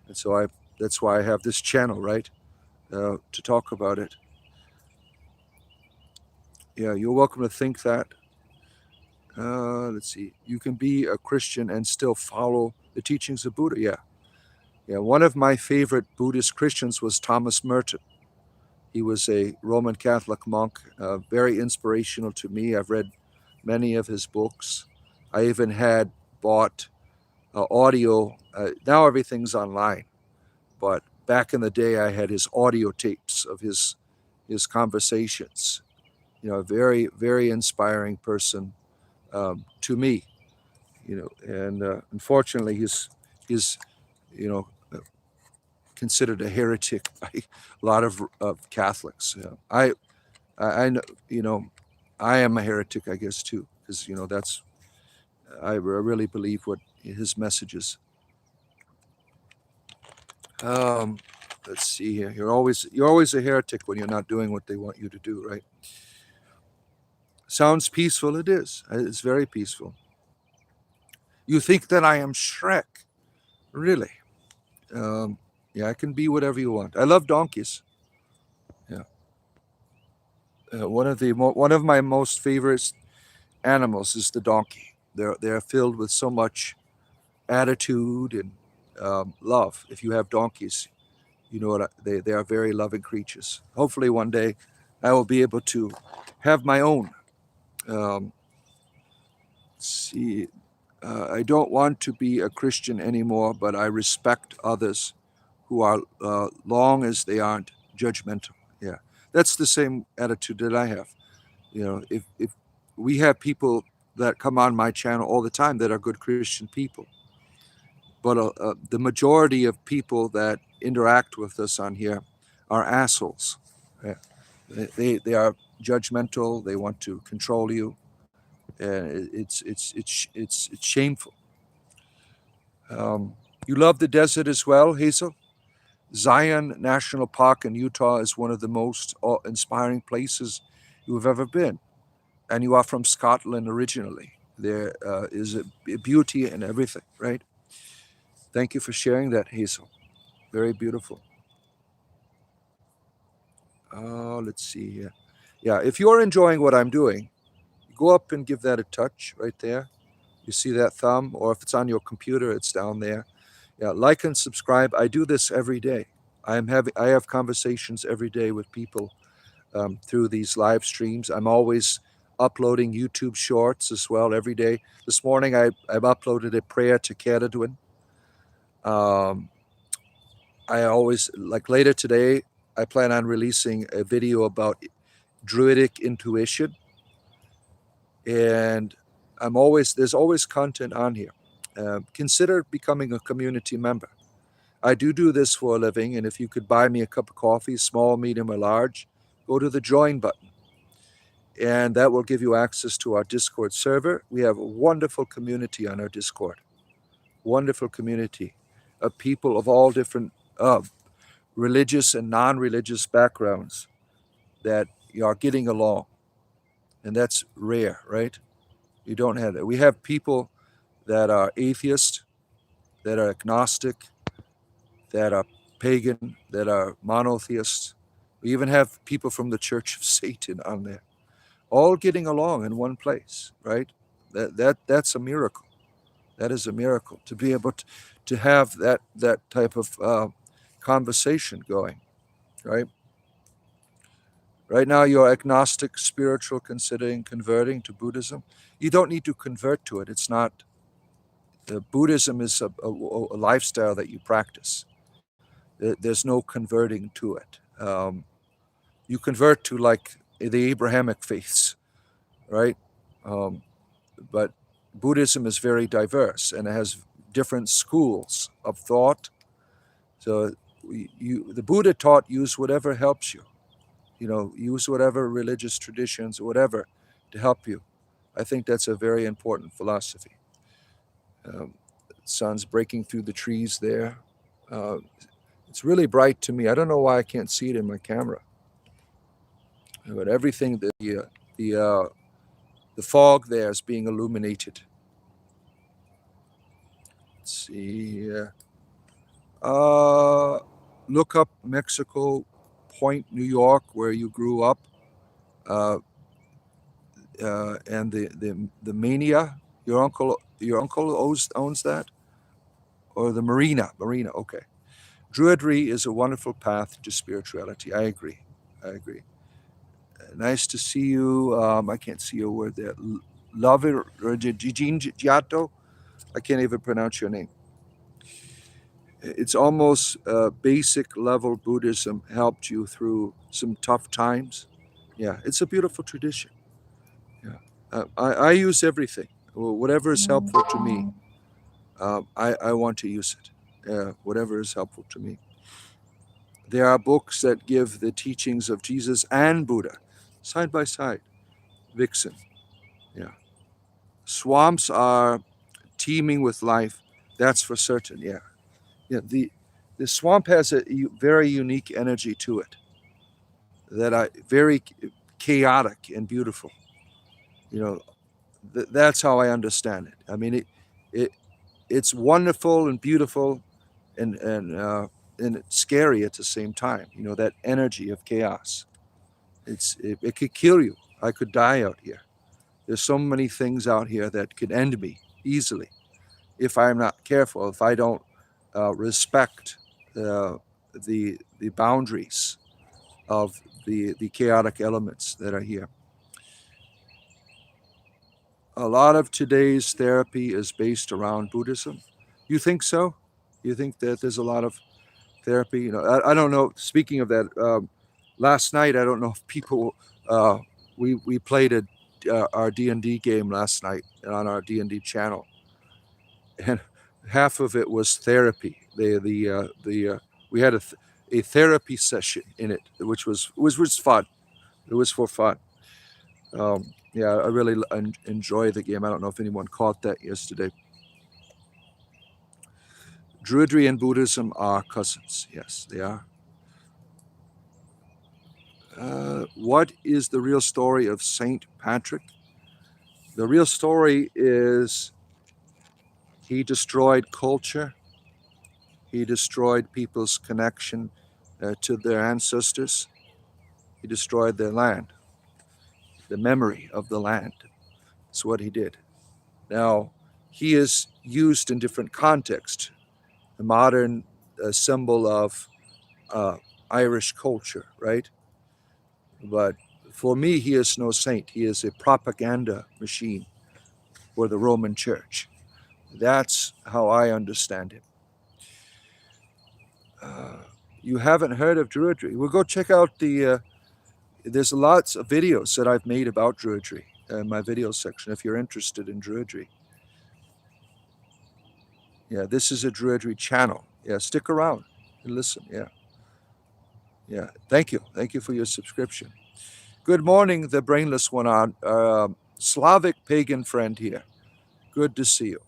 Speaker 1: and so that's why I have this channel, right, to talk about it. Yeah, you're welcome to think that. Let's see. You can be a Christian and still follow the teachings of Buddha. Yeah. One of my favorite Buddhist Christians was Thomas Merton. He was a Roman Catholic monk, very inspirational to me. I've read many of his books. I even had bought audio. Now everything's online, but back in the day, I had his audio tapes of his conversations. A very, very inspiring person to me. And unfortunately, he's considered a heretic by a lot of Catholics. I know, I am a heretic, I guess, too, because that's I really believe what his messages. Let's see here. You're always a heretic when you're not doing what they want you to do, right? Sounds peaceful. It is. It's very peaceful. You think that I am Shrek? Really? Yeah, I can be whatever you want. I love donkeys. Yeah. One of my most favorite animals is the donkey. They're filled with so much attitude and love. If you have donkeys, you know what they are very loving creatures. Hopefully one day I will be able to have my own. Um, see, I don't want to be a Christian anymore, but I respect others who are, long as they aren't judgmental. Yeah, that's the same attitude that I have. If we have people that come on my channel all the time that are good Christian people, but the majority of people that interact with us on here are assholes. Yeah. They are judgmental. They want to control you, and it's shameful. You love the desert as well, Hazel? Zion National Park in Utah is one of the most inspiring places you have ever been. And you are from Scotland originally. There is a beauty in everything, right? Thank you for sharing that, Hazel. Very beautiful. Let's see here. Yeah, if you're enjoying what I'm doing, go up and give that a touch right there. You see that thumb, or if it's on your computer, it's down there. Yeah, like and subscribe. I do this every day. I have conversations every day with people through these live streams. I'm always uploading YouTube shorts as well every day. This morning I've uploaded a prayer to Caradwin. I always, like later today, I plan on releasing a video about druidic intuition. And there's always content on here. Consider becoming a community member. I do this for a living, and if you could buy me a cup of coffee, small, medium, or large, go to the join button. And that will give you access to our Discord server. We have a wonderful community on our Discord. Wonderful community of people of all different religious and non-religious backgrounds that are getting along. And that's rare, right? You don't have that. We have people that are atheist, that are agnostic, that are pagan, that are monotheists. We even have people from the Church of Satan on there, all getting along in one place, right? That's a miracle. That is a miracle to be able to have that type of conversation going, right? Right now, you're agnostic, spiritual, considering converting to Buddhism. You don't need to convert to it. It's not. Buddhism is a lifestyle that you practice. There's no converting to it. You convert to like the Abrahamic faiths, right? But Buddhism is very diverse and it has different schools of thought. So the Buddha taught use whatever helps you. Use whatever religious traditions or whatever to help you. I think that's a very important philosophy. Sun's breaking through the trees there. Uh, it's really bright to me. I don't know why I can't see it in my camera, but everything the uh, the fog there is being illuminated. Let's see. Look up Mexico Point, New York, where you grew up, uh, and the mania. Your uncle owns that, or the marina. Okay. Druidry is a wonderful path to spirituality. I agree. I agree. Nice to see you. I can't see your word there. Giato. I can't even pronounce your name. It's almost basic level Buddhism helped you through some tough times. Yeah, it's a beautiful tradition. Yeah, I use everything. Whatever is helpful to me, I want to use it. Whatever is helpful to me. There are books that give the teachings of Jesus and Buddha side by side. Vixen. Yeah. Swamps are teeming with life. That's for certain. Yeah. Yeah. The swamp has a very unique energy to it that I very chaotic and beautiful. You know, that's how I understand it. I mean, it it's wonderful and beautiful, and it's scary at the same time. You know, that energy of chaos. It could kill you. I could die out here. There's so many things out here that could end me easily if I'm not careful. If I don't respect the boundaries of the chaotic elements that are here. A lot of today's therapy is based around Buddhism. You think so? You think that there's a lot of therapy? You know, I don't know. Speaking of that, last night I don't know if people we played our D&D game last night on our D&D channel, and half of it was therapy. We had a therapy session in it, which was fun. It was for fun. Yeah, I really enjoy the game. I don't know if anyone caught that yesterday. Druidry and Buddhism are cousins. Yes, they are. What is the real story of Saint Patrick? The real story is he destroyed culture. He destroyed people's connection to their ancestors. He destroyed their land, the memory of the land. That's what he did. Now, he is used in different contexts. A modern symbol of Irish culture, right? But for me, he is no saint. He is a propaganda machine for the Roman Church. That's how I understand him. You haven't heard of Druidry? Well, go check out there's lots of videos that I've made about Druidry in my video section if you're interested in Druidry. Yeah, this is a Druidry channel. Yeah, stick around and listen. Yeah. Yeah, thank you. Thank you for your subscription. Good morning, the brainless one, our Slavic pagan friend here. Good to see you.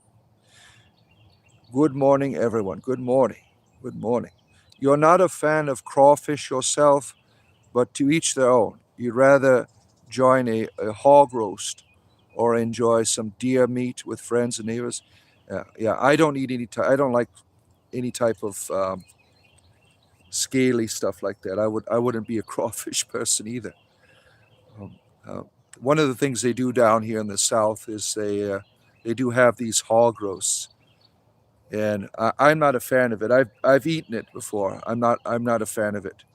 Speaker 1: Good morning, everyone. Good morning. Good morning. You're not a fan of crawfish yourself, but to each their own. You'd rather join a hog roast or enjoy some deer meat with friends and neighbors. Yeah, I don't eat I don't like any type of scaly stuff like that. I wouldn't be a crawfish person either. Um, uh, One of the things they do down here in the South is they do have these hog roasts, and I'm not a fan of it. I've eaten it before. I'm not a fan of it.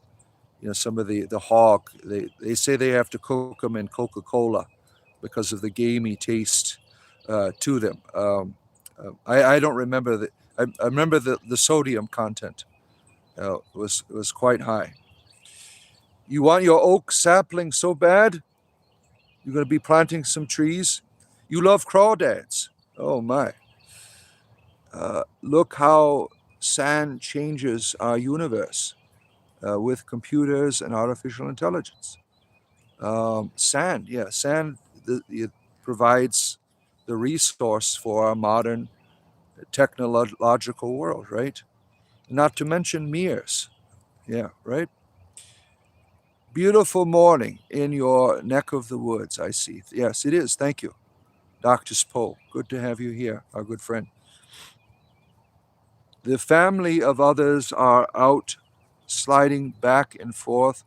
Speaker 1: You know, some of the hog, they say they have to cook them in Coca-Cola because of the gamey taste to them. I don't remember that. I remember the sodium content was quite high. You want your oak sapling so bad? You're going to be planting some trees? You love crawdads. Oh my. Look how sand changes our universe with computers and artificial intelligence. Sand, yeah, sand. provides the resource for our modern technological world, right? Not to mention mirrors. Yeah, right? Beautiful morning in your neck of the woods, I see. Yes, it is. Thank you, Dr. Spo. Good to have you here, our good friend. The family of others are out sliding back and forth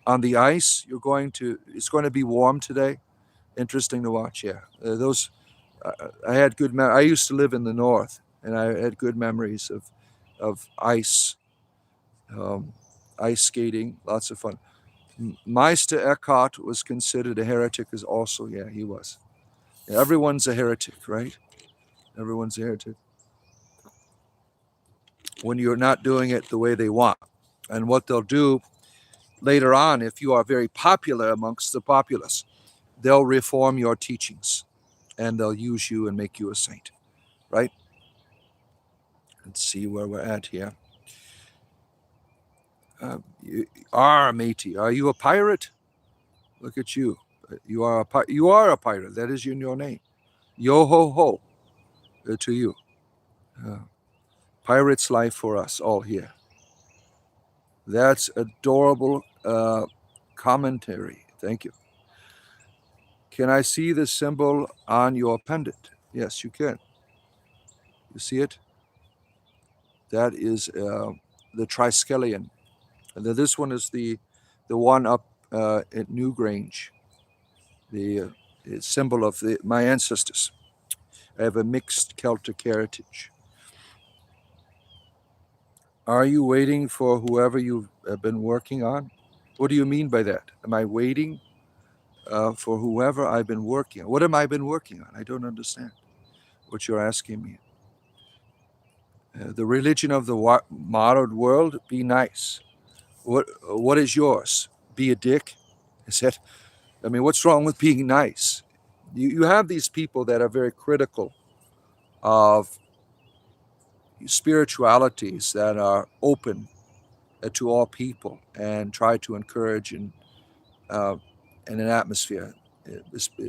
Speaker 1: on the ice. It's going to be warm today. Interesting to watch. Yeah, those. I had good. I used to live in the north, and I had good memories of um, ice skating. Lots of fun. Meister Eckhart was considered a heretic, as also. Yeah, he was. Yeah, everyone's a heretic, right? Everyone's a heretic when you're not doing it the way they want. And what they'll do later on, if you are very popular amongst the populace, they'll reform your teachings and they'll use you and make you a saint, right? Let's see where we're at here. Matey, are you a pirate? Look at you. You are a pirate. That is in your name. Yo ho ho to you. Pirate's life for us all here. That's adorable commentary. Thank you. Can I see the symbol on your pendant? Yes, you can. You see it? That is the Triskelion. And then this one is the one up at Newgrange, the symbol of my ancestors. I have a mixed Celtic heritage. Are you waiting for whoever you've been working on? What do you mean by that? Am I waiting for whoever I've been working on? What am I been working on? I don't understand what you're asking me. The religion of the modern world, be nice. What is yours? Be a dick? Is that? I mean, what's wrong with being nice? You have these people that are very critical of spiritualities that are open to all people and try to encourage uh, in an atmosphere.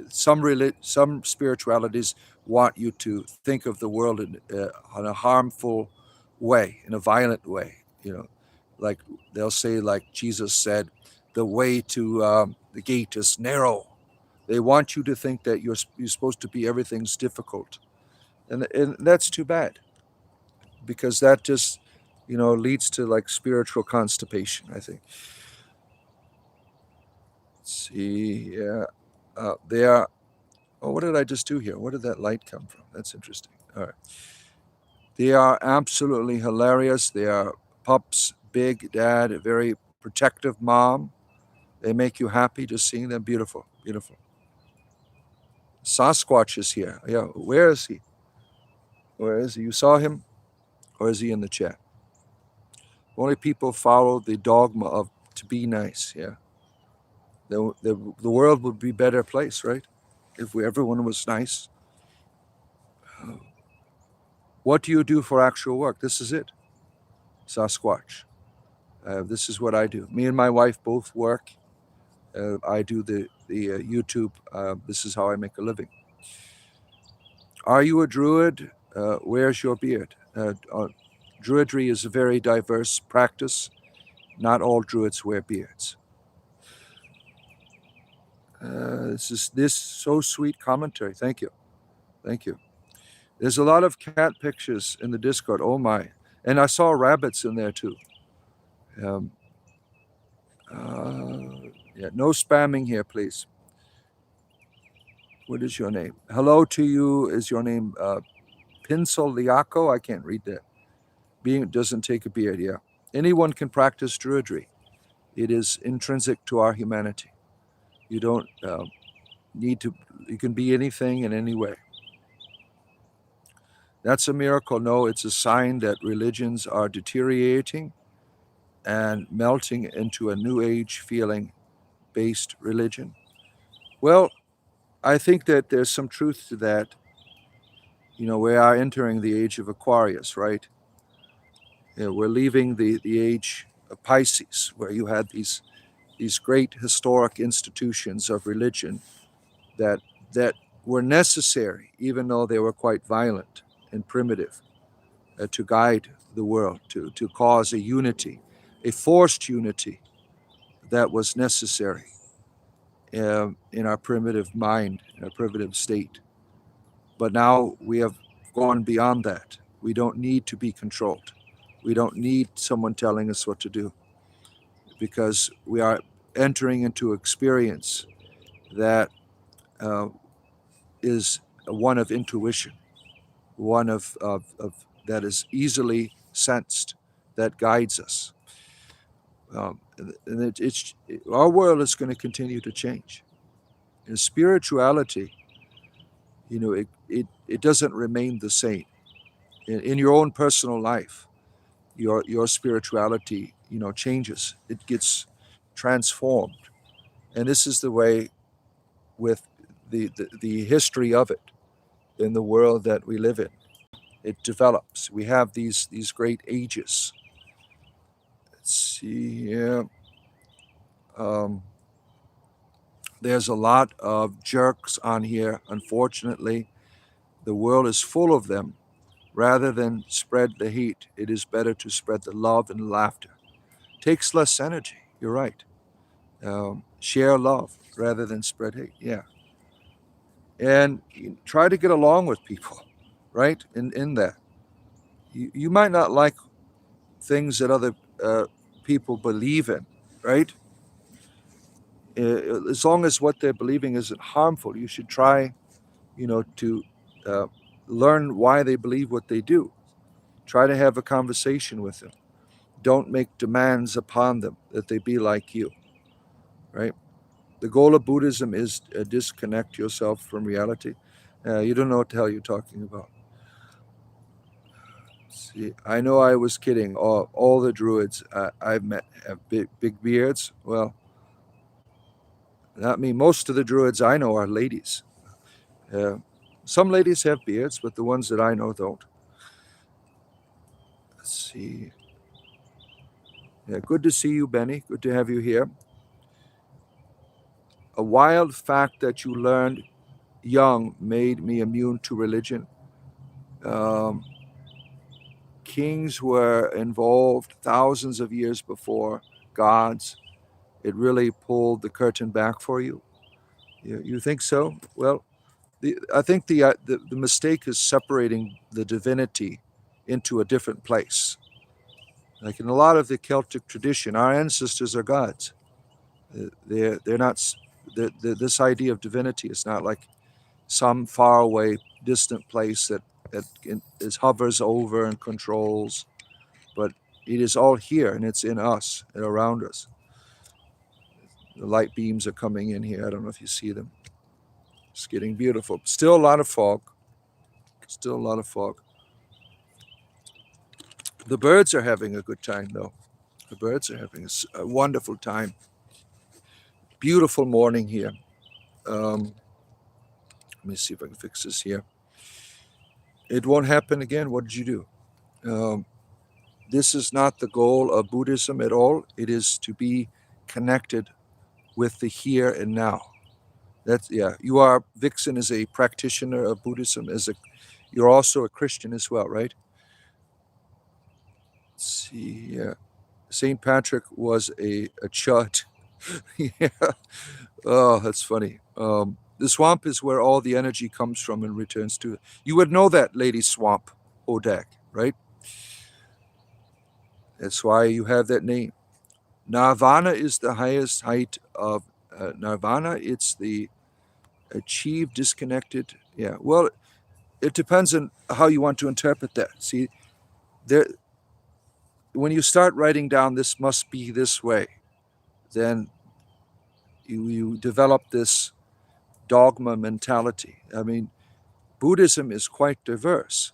Speaker 1: Some spiritualities want you to think of the world in a harmful way, in a violent way. Like they'll say, like Jesus said, the way to the gate is narrow. They want you to think that you're supposed to be everything's difficult, and that's too bad, because that just leads to like spiritual constipation, I think. Let's see, yeah, there. Oh, what did I just do here? Where did that light come from? That's interesting. All right. They are absolutely hilarious. They are pups, big dad, a very protective mom. They make you happy just seeing them. Beautiful, beautiful. Sasquatch is here. Yeah, where is he? Where is he? You saw him? Or is he in the chat? Only people follow the dogma of to be nice, yeah. The world would be a better place, right? If everyone was nice. What do you do for actual work? This is it. Sasquatch. This is what I do. Me and my wife both work. I do the YouTube. This is how I make a living. Are you a druid? Where's your beard? Druidry is a very diverse practice. Not all druids wear beards. This so sweet commentary. Thank you. Thank you. There's a lot of cat pictures in the Discord. Oh my. And I saw rabbits in there too. Yeah, no spamming here, please. What is your name? Hello to you. Is your name Pinsel Liaco? I can't read that. Being doesn't take a beard, yeah. Anyone can practice druidry. It is intrinsic to our humanity. You don't need to, you can be anything in any way. That's a miracle. No, it's a sign that religions are deteriorating and melting into a new age feeling based religion. Well, I think that there's some truth to that. We are entering the age of Aquarius, right? We're leaving the age of Pisces, where you had these great historic institutions of religion that were necessary, even though they were quite violent and primitive, to guide the world, to cause a unity, a forced unity that was necessary in our primitive mind, in our primitive state. But now we have gone beyond that. We don't need to be controlled. We don't need someone telling us what to do, because we are entering into experience that uh, is one of intuition, one of that is easily sensed, that guides us. And our world is going to continue to change. And spirituality, it doesn't remain the same. In your own personal life, your spirituality, changes. It gets transformed. And this is the way with the history of it in the world that we live in. It develops. We have these great ages. Let's see here. There's a lot of jerks on here, unfortunately. The world is full of them. Rather than spread the hate, it is better to spread the love and laughter. Takes less energy. You're right. Share love rather than spread hate. Yeah. And try to get along with people, right? In that. You might not like things that other people believe in, right? As long as what they're believing isn't harmful, you should try, to uh, learn why they believe what they do. Try to have a conversation with them. Don't make demands upon them that they be like you, right? The goal of Buddhism is to disconnect yourself from reality. You don't know what the hell you're talking about. See, I know I was kidding. All the druids I've met have big beards. Well, not me. Most of the druids I know are ladies. Uh, some ladies have beards, but the ones that I know don't. Let's see. Yeah, good to see you, Benny. Good to have you here. A wild fact that you learned young made me immune to religion. Um, Kings were involved thousands of years before gods. It really pulled the curtain back for you. You think so? Well, I think the mistake is separating the divinity into a different place. Like in a lot of the Celtic tradition, our ancestors are gods. They're not. This idea of divinity is not like some faraway, distant place that hovers over and controls, but it is all here, and it's in us and around us. The light beams are coming in here. I don't know if you see them. It's getting beautiful. Still a lot of fog. Still a lot of fog. The birds are having a good time, though. The birds are having a wonderful time. Beautiful morning here. Let me see if I can fix this here. It won't happen again. What did you do? This is not the goal of Buddhism at all. It is to be connected with the here and now. You are, Vixen is a practitioner of Buddhism. You're also a Christian as well, right? Let's see, yeah. St. Patrick was a chud. Yeah. Oh, that's funny. The swamp is where all the energy comes from and returns to. You would know that, Lady Swamp Odak, right? That's why you have that name. Nirvana is the highest height of nirvana. It's the achieved disconnected. Yeah, well, it depends on how you want to interpret that. See, there, when you start writing down this must be this way, then you develop this dogma mentality. I mean, Buddhism is quite diverse,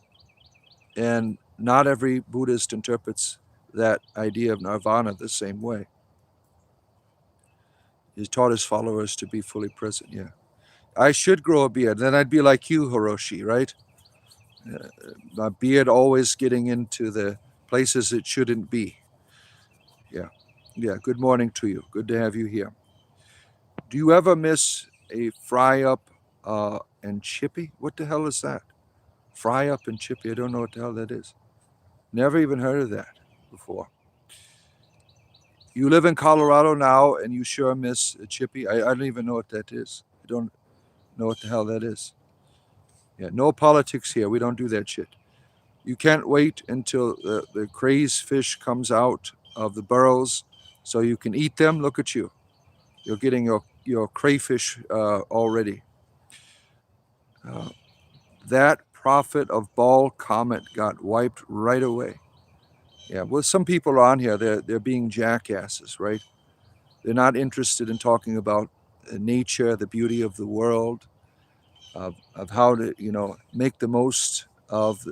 Speaker 1: and not every Buddhist interprets that idea of nirvana the same way. He taught his followers to be fully present. Yeah, I should grow a beard, then I'd be like you, Hiroshi, right? My beard always getting into the places it shouldn't be. Yeah. Good morning to you. Good to have you here. Do you ever miss a fry up and chippy. What the hell is that? Fry up and chippy. I don't know what the hell that is. Never even heard of that before. You live in Colorado now, and you sure miss chippy. I don't even know what that is. I don't know what the hell that is. Yeah, no politics here. We don't do that shit. You can't wait until the crayfish comes out of the burrows so you can eat them. Look at you. You're getting your crayfish already. That prophet of Baal comet got wiped right away. Yeah, well, some people on here, they're being jackasses, right? They're not interested in talking about nature, the beauty of the world, of how to, make the most of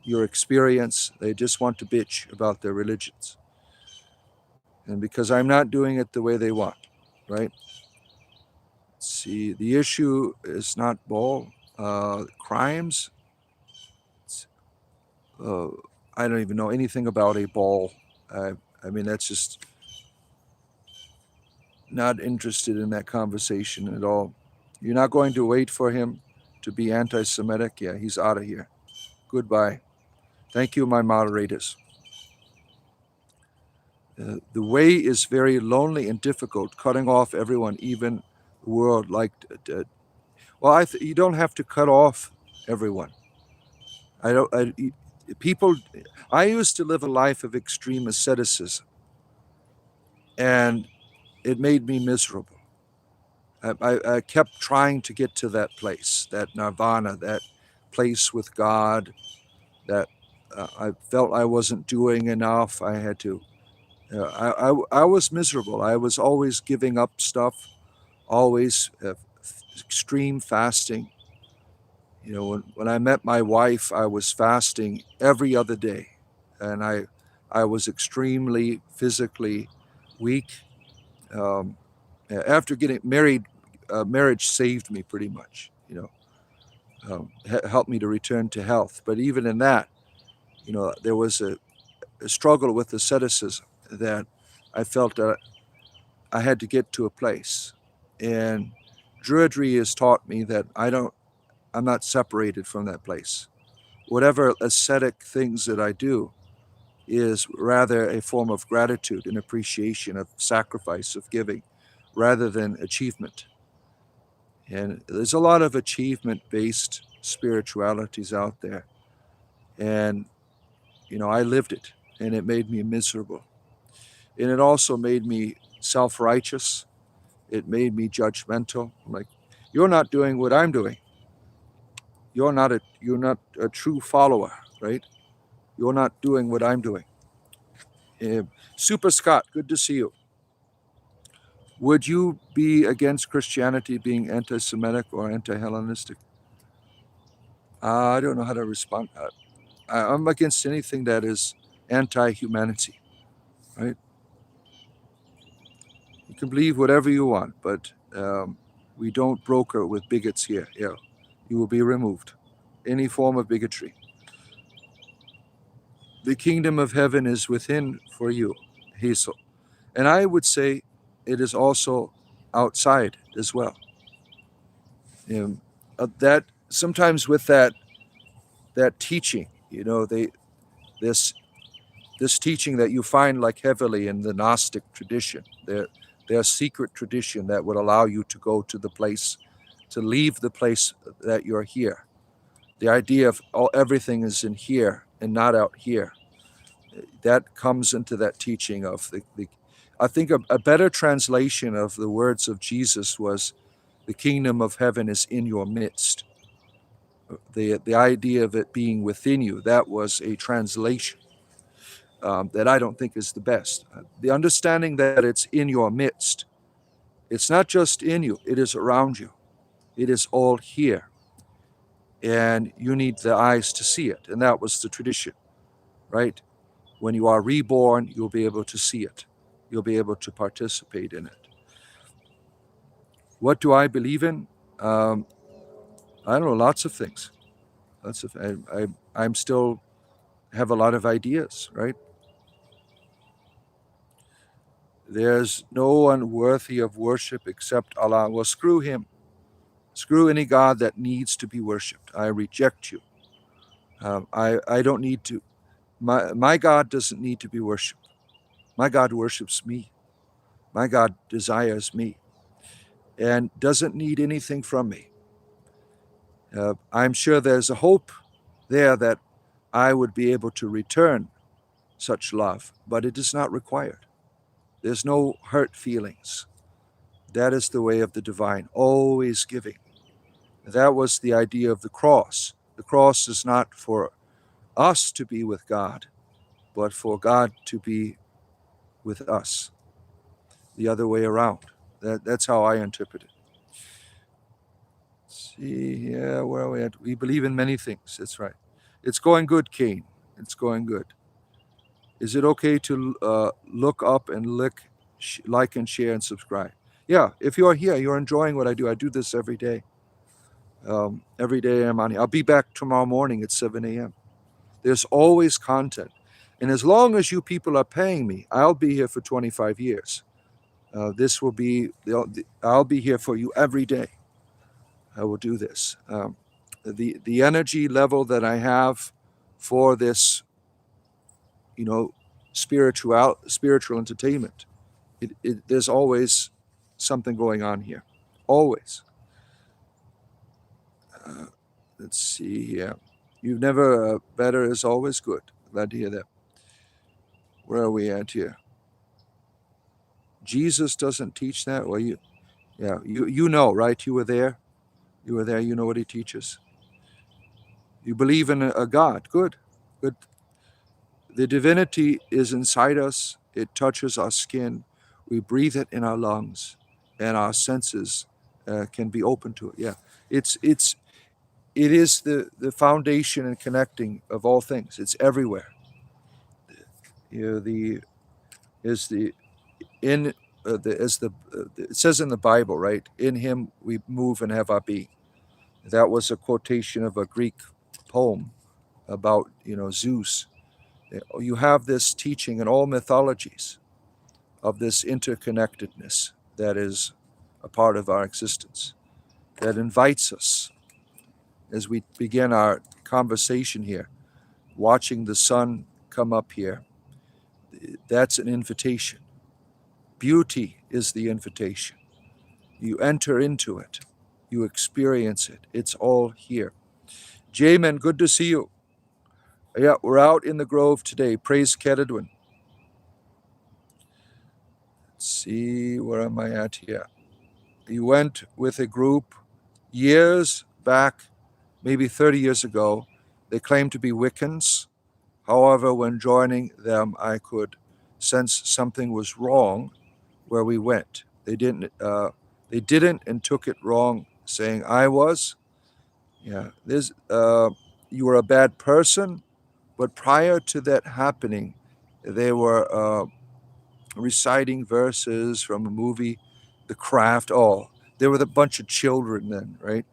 Speaker 1: your experience. They just want to bitch about their religions. And because I'm not doing it the way they want, right? See, the issue is not Baal crimes. Uh, I don't even know anything about a Baal. I mean, that's just not interested in that conversation at all. You're not going to wait for him to be anti Semitic? Yeah, he's out of here. Goodbye. Thank you, my moderators. The way is very lonely and difficult, cutting off everyone, even the world. Well, you don't have to cut off everyone. I don't. People. I used to live a life of extreme asceticism, and it made me miserable. I kept trying to get to that place, that nirvana, that place with God, that I felt I wasn't doing enough. I had to. I was miserable. I was always giving up stuff, always extreme fasting. When I met my wife, I was fasting every other day, and I was extremely physically weak. Um, After getting married, marriage saved me pretty much. Helped me to return to health. But even in that, there was a struggle with asceticism that I felt that I had to get to a place. And Druidry has taught me that I'm not separated from that place. Whatever ascetic things that I do is rather a form of gratitude and appreciation, of sacrifice, of giving, rather than achievement. And there's a lot of achievement-based spiritualities out there. And, I lived it, and it made me miserable. And it also made me self-righteous. It made me judgmental. I'm like, you're not doing what I'm doing. You're not a true follower, right? You're not doing what I'm doing. Super Scott, good to see you. Would you be against Christianity being anti-Semitic or anti-Hellenistic? I don't know how to respond. I'm against anything that is anti-humanity, right? You can believe whatever you want, but we don't broker with bigots here. Yeah, you will be removed. Any form of bigotry. The kingdom of heaven is within for you, Hazel. And I would say it is also outside as well. That sometimes with that teaching, this this teaching that you find like heavily in the Gnostic tradition, their secret tradition that would allow you to go to the place, to leave the place that you're here. The idea of everything is in here and not out here. That comes into that teaching of I think a better translation of the words of Jesus was, the kingdom of heaven is in your midst. The idea of it being within you, that was a translation that I don't think is the best. The understanding that it's in your midst, it's not just in you, it is around you. It is all here. And you need the eyes to see it. And that was the tradition, right? When you are reborn, you'll be able to see it. You'll be able to participate in it. What do I believe in? I don't know, lots of things. I'm still have a lot of ideas, right? There's no one worthy of worship except Allah. Well, screw him. Screw any God that needs to be worshipped. I reject you. I don't need to. My God doesn't need to be worshipped. My God worships me. My God desires me and doesn't need anything from me. I'm sure there's a hope there that I would be able to return such love, but it is not required. There's no hurt feelings. That is the way of the divine, always giving. That was the idea of the cross. The cross is not for us to be with God, but for God to be with us. The other way around. That's how I interpret it. Let's see here, where are we at? We believe in many things. That's right. It's going good, Cain. It's going good. Is it okay to look up and like and share and subscribe? Yeah, if you're here, you're enjoying what I do. I do this every day. Every day I'm on here. I'll be back tomorrow morning at 7 a.m. There's always content. And as long as you people are paying me, I'll be here for 25 years. I'll be here for you every day. I will do this. The energy level that I have for this, spiritual entertainment, there's always something going on here. Always. Let's see here. You've never better is always good. Glad to hear that. Where are we at here? Jesus doesn't teach that. Well, you know, right? You were there. You were there. You know what he teaches. You believe in a God. Good. Good. The divinity is inside us. It touches our skin. We breathe it in our lungs, and our senses can be open to it. Yeah, it is the foundation and connecting of all things. It's everywhere. It says in the Bible, right? In him we move and have our being. That was a quotation of a Greek poem about Zeus. You have this teaching in all mythologies of this interconnectedness that is a part of our existence, that invites us as we begin our conversation here, watching the sun come up here. That's an invitation. Beauty is the invitation. You enter into it. You experience it. It's all here. Jamin, good to see you. Yeah, we're out in the grove today. Praise Kedadwin. Let's see, where am I at here? You went with a group years back, maybe 30 years ago. They claimed to be Wiccans. However, when joining them, I could sense something was wrong where we went. They didn't and took it wrong, saying I was. Yeah, you were a bad person, but prior to that happening, they were reciting verses from a movie, The Craft. Oh, there were a bunch of children then, right?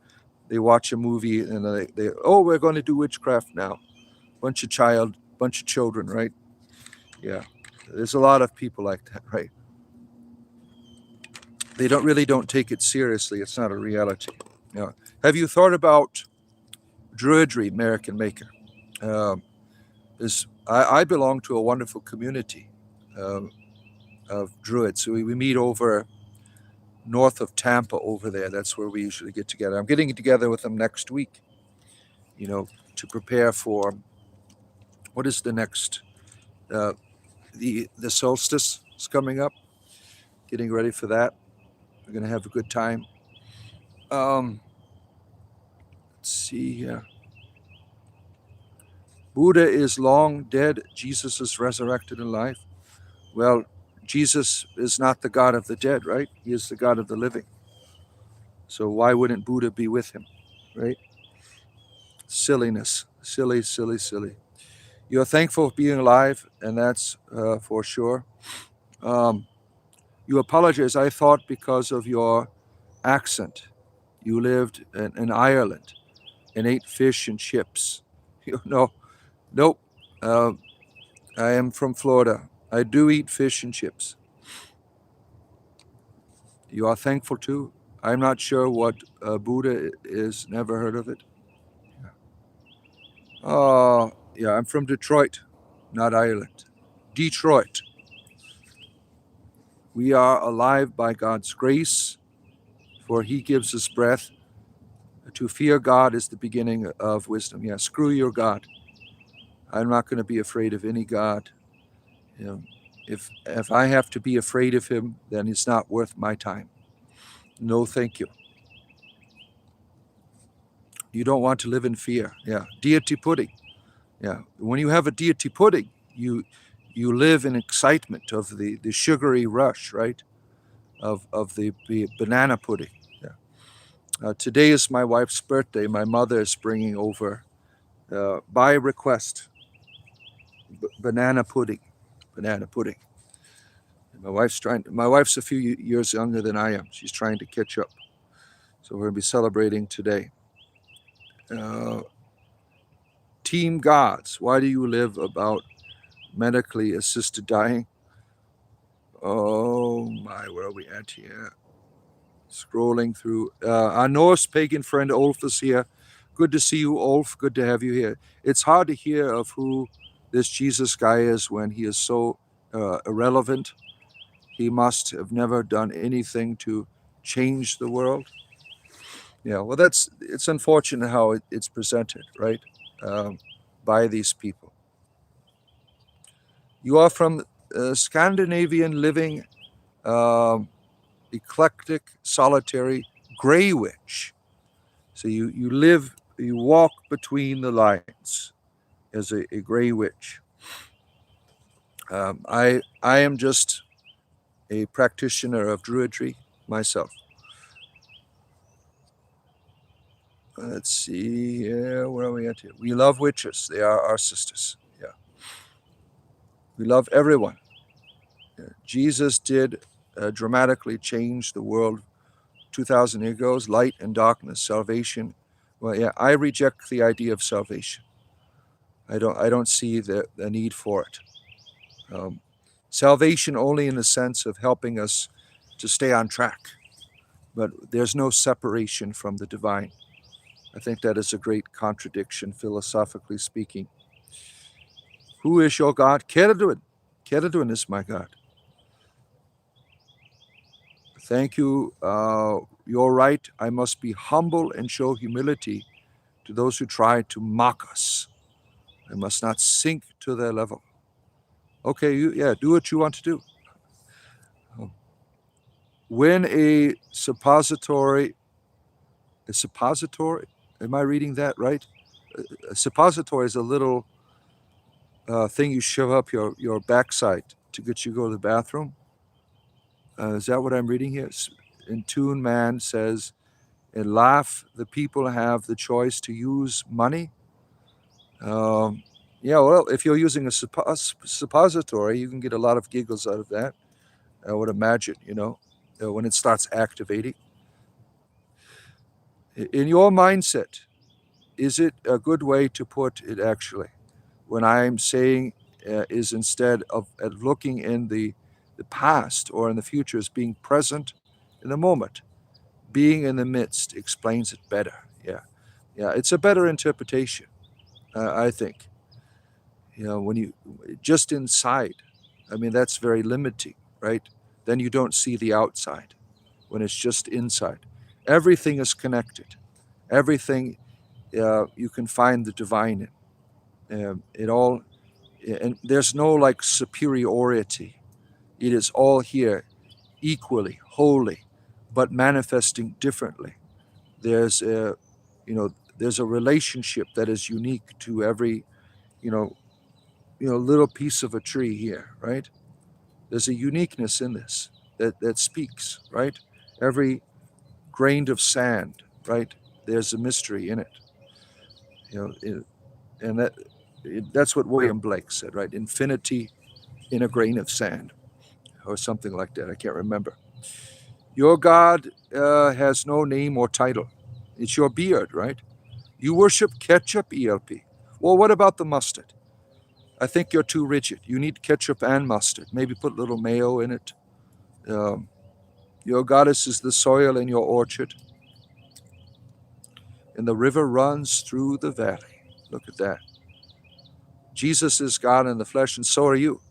Speaker 1: They watch a movie and we're going to do witchcraft now. Bunch of children, right? Yeah, there's a lot of people like that, right? They don't take it seriously. It's not a reality. Yeah. Have you thought about druidry, American Maker? I belong to a wonderful community of druids. So we meet over north of Tampa over there. That's where we usually get together. I'm getting together with them next week, to prepare for what is the next, the solstice is coming up. Getting ready for that. We're going to have a good time. Let's see here. Buddha is long dead. Jesus is resurrected in life. Well, Jesus is not the God of the dead, right? He is the God of the living. So why wouldn't Buddha be with him, right? Silliness. Silly. You're thankful for being alive, and that's for sure. You apologize, I thought, because of your accent. You lived in Ireland and ate fish and chips. No, nope. I am from Florida. I do eat fish and chips. You are thankful too? I'm not sure what Buddha is. Never heard of it. Yeah, I'm from Detroit, not Ireland. Detroit. We are alive by God's grace, for He gives us breath. To fear God is the beginning of wisdom. Yeah, screw your God. I'm not going to be afraid of any God. You know, if I have to be afraid of Him, then it's not worth my time. No, thank you. You don't want to live in fear. Yeah, deity pudding. Yeah, when you have a deity pudding, you live in excitement of the sugary rush, right? Of the banana pudding. Yeah. Today is my wife's birthday. My mother is bringing over, by request, banana pudding. Banana pudding. My wife's a few years younger than I am. She's trying to catch up. So we're going to be celebrating today. Uh, Team Gods. Why do you live about medically assisted dying? Oh my, where are we at here? Scrolling through. Our Norse pagan friend Ulf is here. Good to see you, Ulf. Good to have you here. It's hard to hear of who this Jesus guy is when he is so irrelevant. He must have never done anything to change the world. Yeah, well, it's unfortunate how it's presented, right, by these people. You are from Scandinavian living, um, eclectic, solitary gray witch. So you walk between the lines as a gray witch. I am just a practitioner of druidry myself. Let's see, where are we at here? We love witches. They are our sisters. Yeah. We love everyone. Yeah. Jesus did dramatically change the world 2,000 years ago. Light and darkness, salvation. Well, yeah, I reject the idea of salvation. I don't see the need for it. Salvation only in the sense of helping us to stay on track, but there's no separation from the divine. I think that is a great contradiction, philosophically speaking. Who is your God? Keradun. Keradun is my God. Thank you. You're right. I must be humble and show humility to those who try to mock us. I must not sink to their level. Okay, do what you want to do. When a suppository, am I reading that right? A suppository is a little thing you shove up your backside to get you to go to the bathroom. Is that what I'm reading here? In Tune Man says, in Laugh, the people have the choice to use money. Yeah, well, if you're using a suppository, you can get a lot of giggles out of that. I would imagine, when it starts activating. In your mindset, is it a good way to put it actually? When I'm saying is instead of looking in the past or in the future, is being present in the moment. Being in the midst explains it better. Yeah. Yeah, it's a better interpretation, I think. When you just inside, I mean, that's very limiting, right? Then you don't see the outside when it's just inside. Everything is connected. Everything you can find the divine in. It all, and there's no like superiority. It is all here equally, wholly, but manifesting differently. There's a, there's a relationship that is unique to every, you know, little piece of a tree here, right? There's a uniqueness in this that speaks, right? Every grain of sand, right? There's a mystery in it, and that's what William Blake said, right? Infinity in a grain of sand, or something like that. I can't remember. Your God has no name or title. It's your beard, right? You worship ketchup, ELP. Well, what about the mustard? I think you're too rigid. You need ketchup and mustard. Maybe put a little mayo in it. Um, Your goddess is the soil in your orchard, and the river runs through the valley. Look at that. Jesus is God in the flesh, and so are you,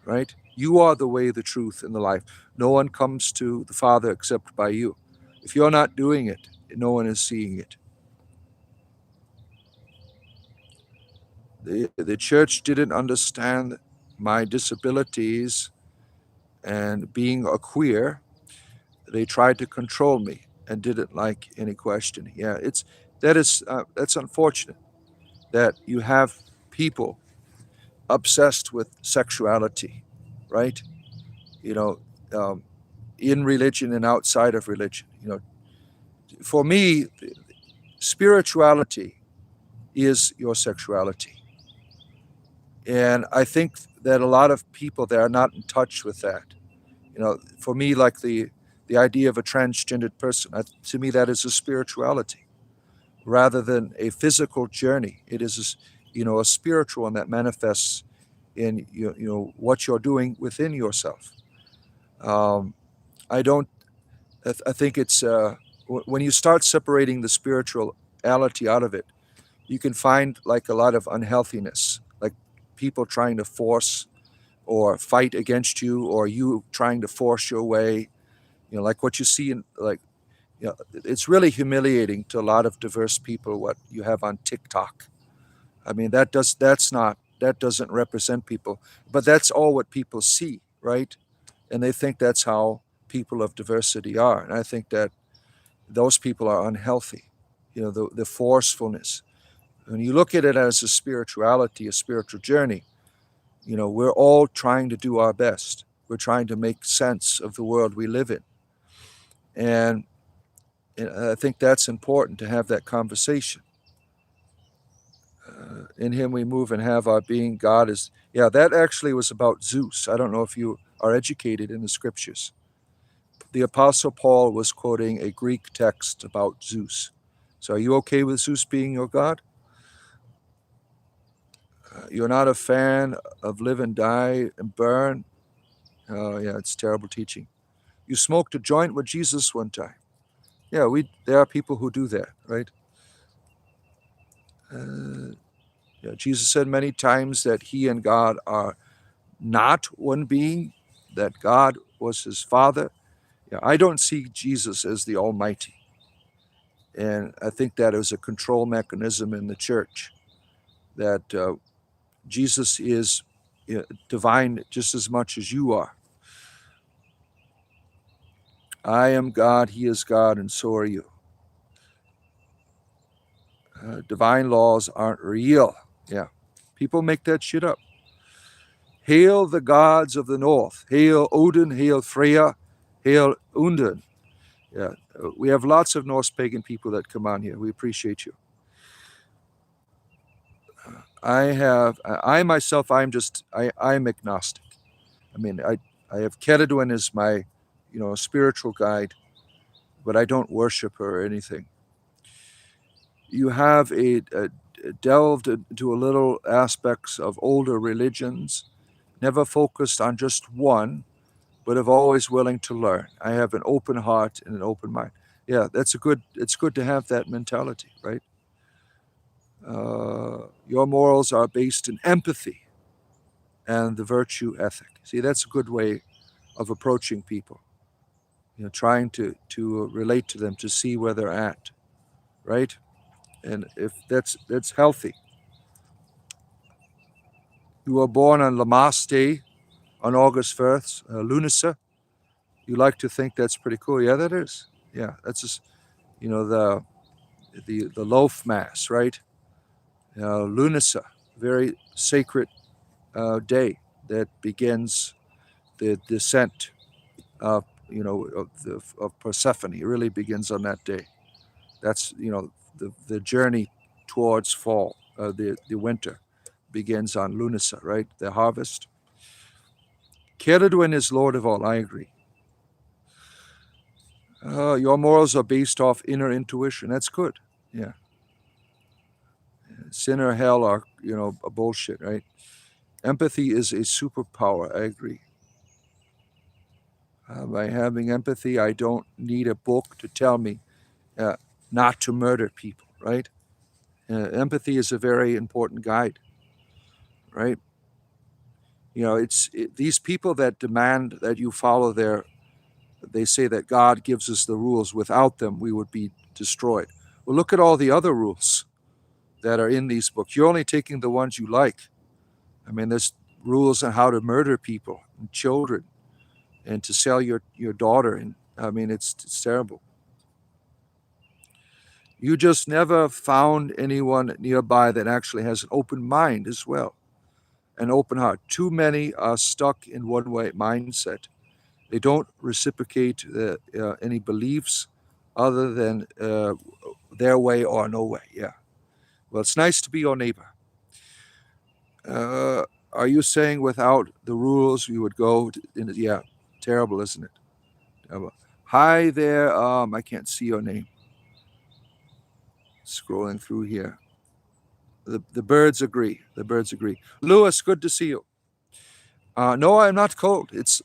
Speaker 1: right? You are the way, the truth, and the life. No one comes to the Father except by you. If you're not doing it, no one is seeing it. The church didn't understand my disabilities and being a queer. They tried to control me and didn't like any questioning. Yeah, that's unfortunate that you have people obsessed with sexuality, right? You know, um, in religion and outside of religion. For me, spirituality is your sexuality, and I think that a lot of people that are not in touch with that. For me, like the idea of a transgendered person, to me that is a spirituality rather than a physical journey. It is, a spiritual one that manifests in what you're doing within yourself. Um, I don't. I think it's when you start separating the spirituality out of it, you can find like a lot of unhealthiness, like people trying to force or fight against you, or you trying to force your way. Like what you see in it's really humiliating to a lot of diverse people what you have on TikTok. I mean, that doesn't represent people, but that's all what people see, right? And they think that's how people of diversity are. And I think that those people are unhealthy. The forcefulness. When you look at it as a spirituality, a spiritual journey, we're all trying to do our best. We're trying to make sense of the world we live in. And I think that's important to have that conversation. In him we move and have our being. God is, yeah, that actually was about Zeus. I don't know if you are educated in the scriptures. The Apostle Paul was quoting a Greek text about Zeus. So are you okay with Zeus being your God? You're not a fan of live and die and burn? Oh, yeah, it's terrible teaching. You smoked a joint with Jesus one time. Yeah, there are people who do that, right? Yeah, Jesus said many times that he and God are not one being, that God was his Father. Yeah, I don't see Jesus as the Almighty. And I think that is a control mechanism in the church, that Jesus is divine just as much as you are. I am God, he is God, and so are you. Divine laws aren't real. Yeah, people make that shit up. Hail the gods of the north. Hail Odin, hail Freya, hail Undun. Yeah, we have lots of Norse pagan people that come on here. We appreciate you. I myself, I'm agnostic. I mean, I have Keridwen as my, spiritual guide, but I don't worship her or anything. You have delved into a little aspects of older religions, never focused on just one, but of always willing to learn. I have an open heart and an open mind. Yeah, it's good to have that mentality, right? Your morals are based in empathy and the virtue ethic. See, that's a good way of approaching people. Trying to relate to them, to see where they're at, right? And if that's healthy. You were born on Lamas Day on August 1st, Lunasa. You like to think that's pretty cool. Yeah, that is. Yeah, that's just, the loaf mass, right? Lunasa, very sacred day that begins the descent of Persephone. It really begins on that day. That's the journey towards fall. The winter begins on Lunasa, right? The harvest. Ceridwen is Lord of all. I agree. Your morals are based off inner intuition. That's good. Yeah. Sin or hell are a bullshit, right? Empathy is a superpower. I agree. By having empathy, I don't need a book to tell me not to murder people, right? Empathy is a very important guide, right? These people that demand that you follow they say that God gives us the rules. Without them, we would be destroyed. Well, look at all the other rules that are in these books. You're only taking the ones you like. I mean, there's rules on how to murder people and children and to sell your daughter. And I mean, it's terrible. You just never found anyone nearby that actually has an open mind as well, an open heart. Too many are stuck in one way mindset. They don't reciprocate any beliefs other than their way or no way. Yeah. Well, it's nice to be your neighbor. Are you saying without the rules we would go? Yeah, terrible, isn't it? Terrible. Hi there. I can't see your name. Scrolling through here. The birds agree. The birds agree. Lewis, good to see you. No, I'm not cold. It's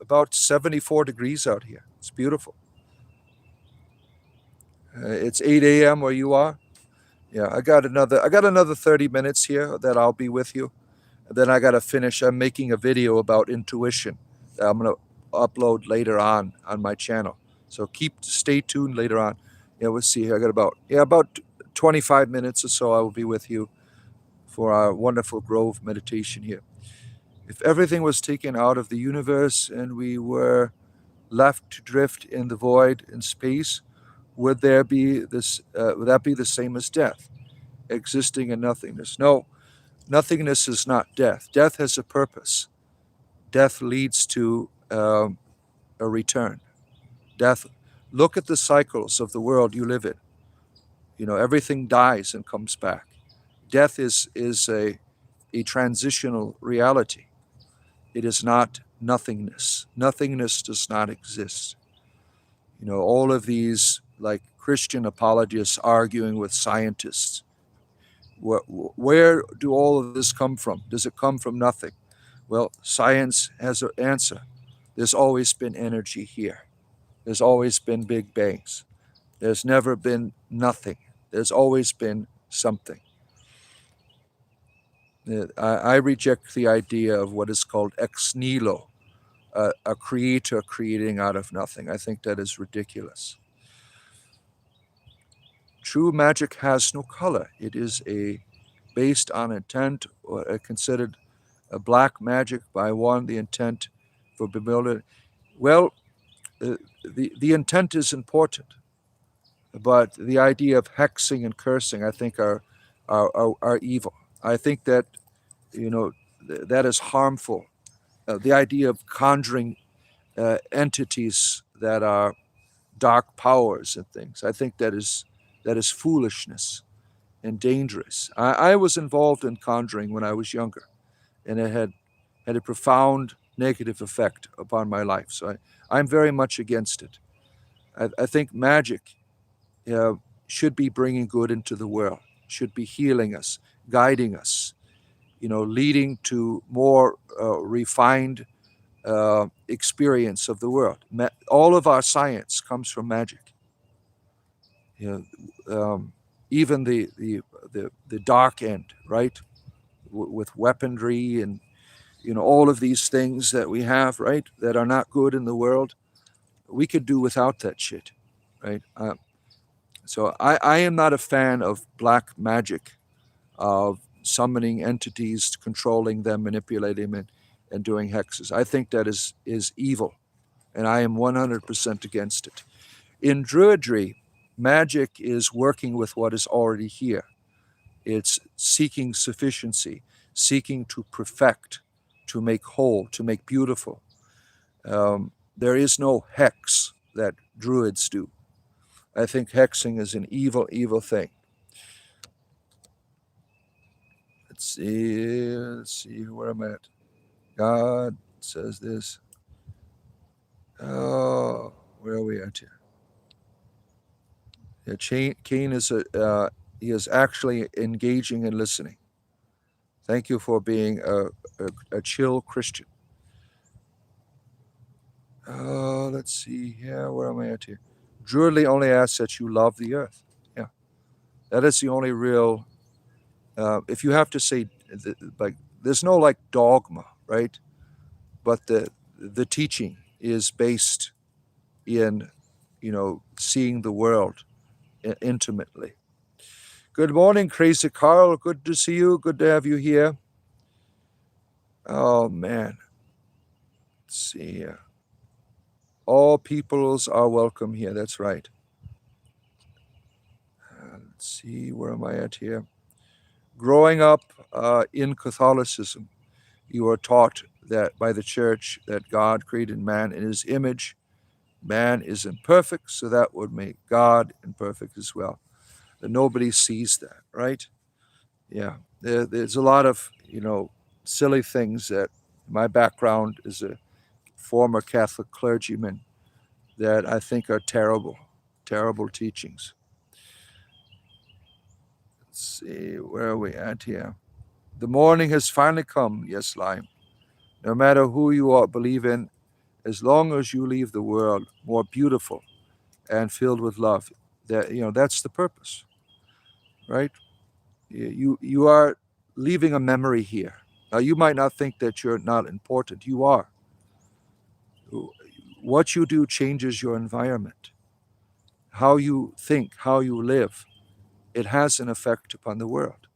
Speaker 1: about 74 degrees out here. It's beautiful. It's 8 a.m. where you are. Yeah, I got another 30 minutes here that I'll be with you. And then I got to finish. I'm making a video about intuition that I'm going to upload later on my channel. So stay tuned later on. Yeah, we'll see here. I got about 25 minutes or so. I will be with you for our wonderful Grove meditation here. If everything was taken out of the universe and we were left to drift in the void in space, would that be the same as death, existing in nothingness? No, nothingness is not death. Death has a purpose. Death leads to a return. Death. Look at the cycles of the world you live in. Everything dies and comes back. Death is a transitional reality. It is not nothingness. Nothingness does not exist. All of these, like Christian apologists arguing with scientists, where do all of this come from? Does it come from nothing? Well, science has an answer. There's always been energy here. There's always been big bangs. There's never been nothing. There's always been something. I reject the idea of what is called ex nihilo, a creator creating out of nothing. I think that is ridiculous. True magic has no color. It is based on intent, or considered a black magic by one, the intent for bewilderment. Well, the intent is important, but the idea of hexing and cursing, I think, are evil. I think that that is harmful. The idea of conjuring entities that are dark powers and things, I think that is foolishness and dangerous. I was involved in conjuring when I was younger, and it had a profound negative effect upon my life. So I'm very much against it. I think magic should be bringing good into the world, should be healing us, guiding us, leading to more refined experience of the world. All of our science comes from magic. Even the dark end, right? With weaponry and all of these things that we have, right, that are not good in the world, we could do without that shit, right? So I am not a fan of black magic, of summoning entities, controlling them, manipulating them, and doing hexes. I think that is evil, and I am 100% against it. In Druidry, magic is working with what is already here. It's seeking sufficiency, seeking to perfect, to make whole, to make beautiful. There is no hex that Druids do. I think hexing is an evil, evil thing. Let's see, where am I at? God says this. Oh, where are we at here? Yeah, Cain is he is actually engaging and listening. Thank you for being a chill Christian. Let's see here. Where am I at here? Druidly only asks that you love the earth. Yeah, that is the only real. If you have to say, like, there's no like dogma, right? But the teaching is based in, seeing the world intimately. Good morning, Crazy Carl. Good to see you. Good to have you here. Oh man, let's see here. All peoples are welcome here. That's right. Let's see, where am I at here? Growing up in Catholicism, you are taught that by the church that God created man in his image. Man is imperfect, so that would make God imperfect as well. That nobody sees that, right? Yeah. There's a lot of, silly things that my background is a former Catholic clergyman that I think are terrible, terrible teachings. Let's see, where are we at here? The morning has finally come, yes, Lime. No matter who you are, believe in, as long as you leave the world more beautiful and filled with love, that's the purpose, right? You are leaving a memory here. Now you might not think that you're not important. You are. What you do changes your environment. How you think, how you live, it has an effect upon the world.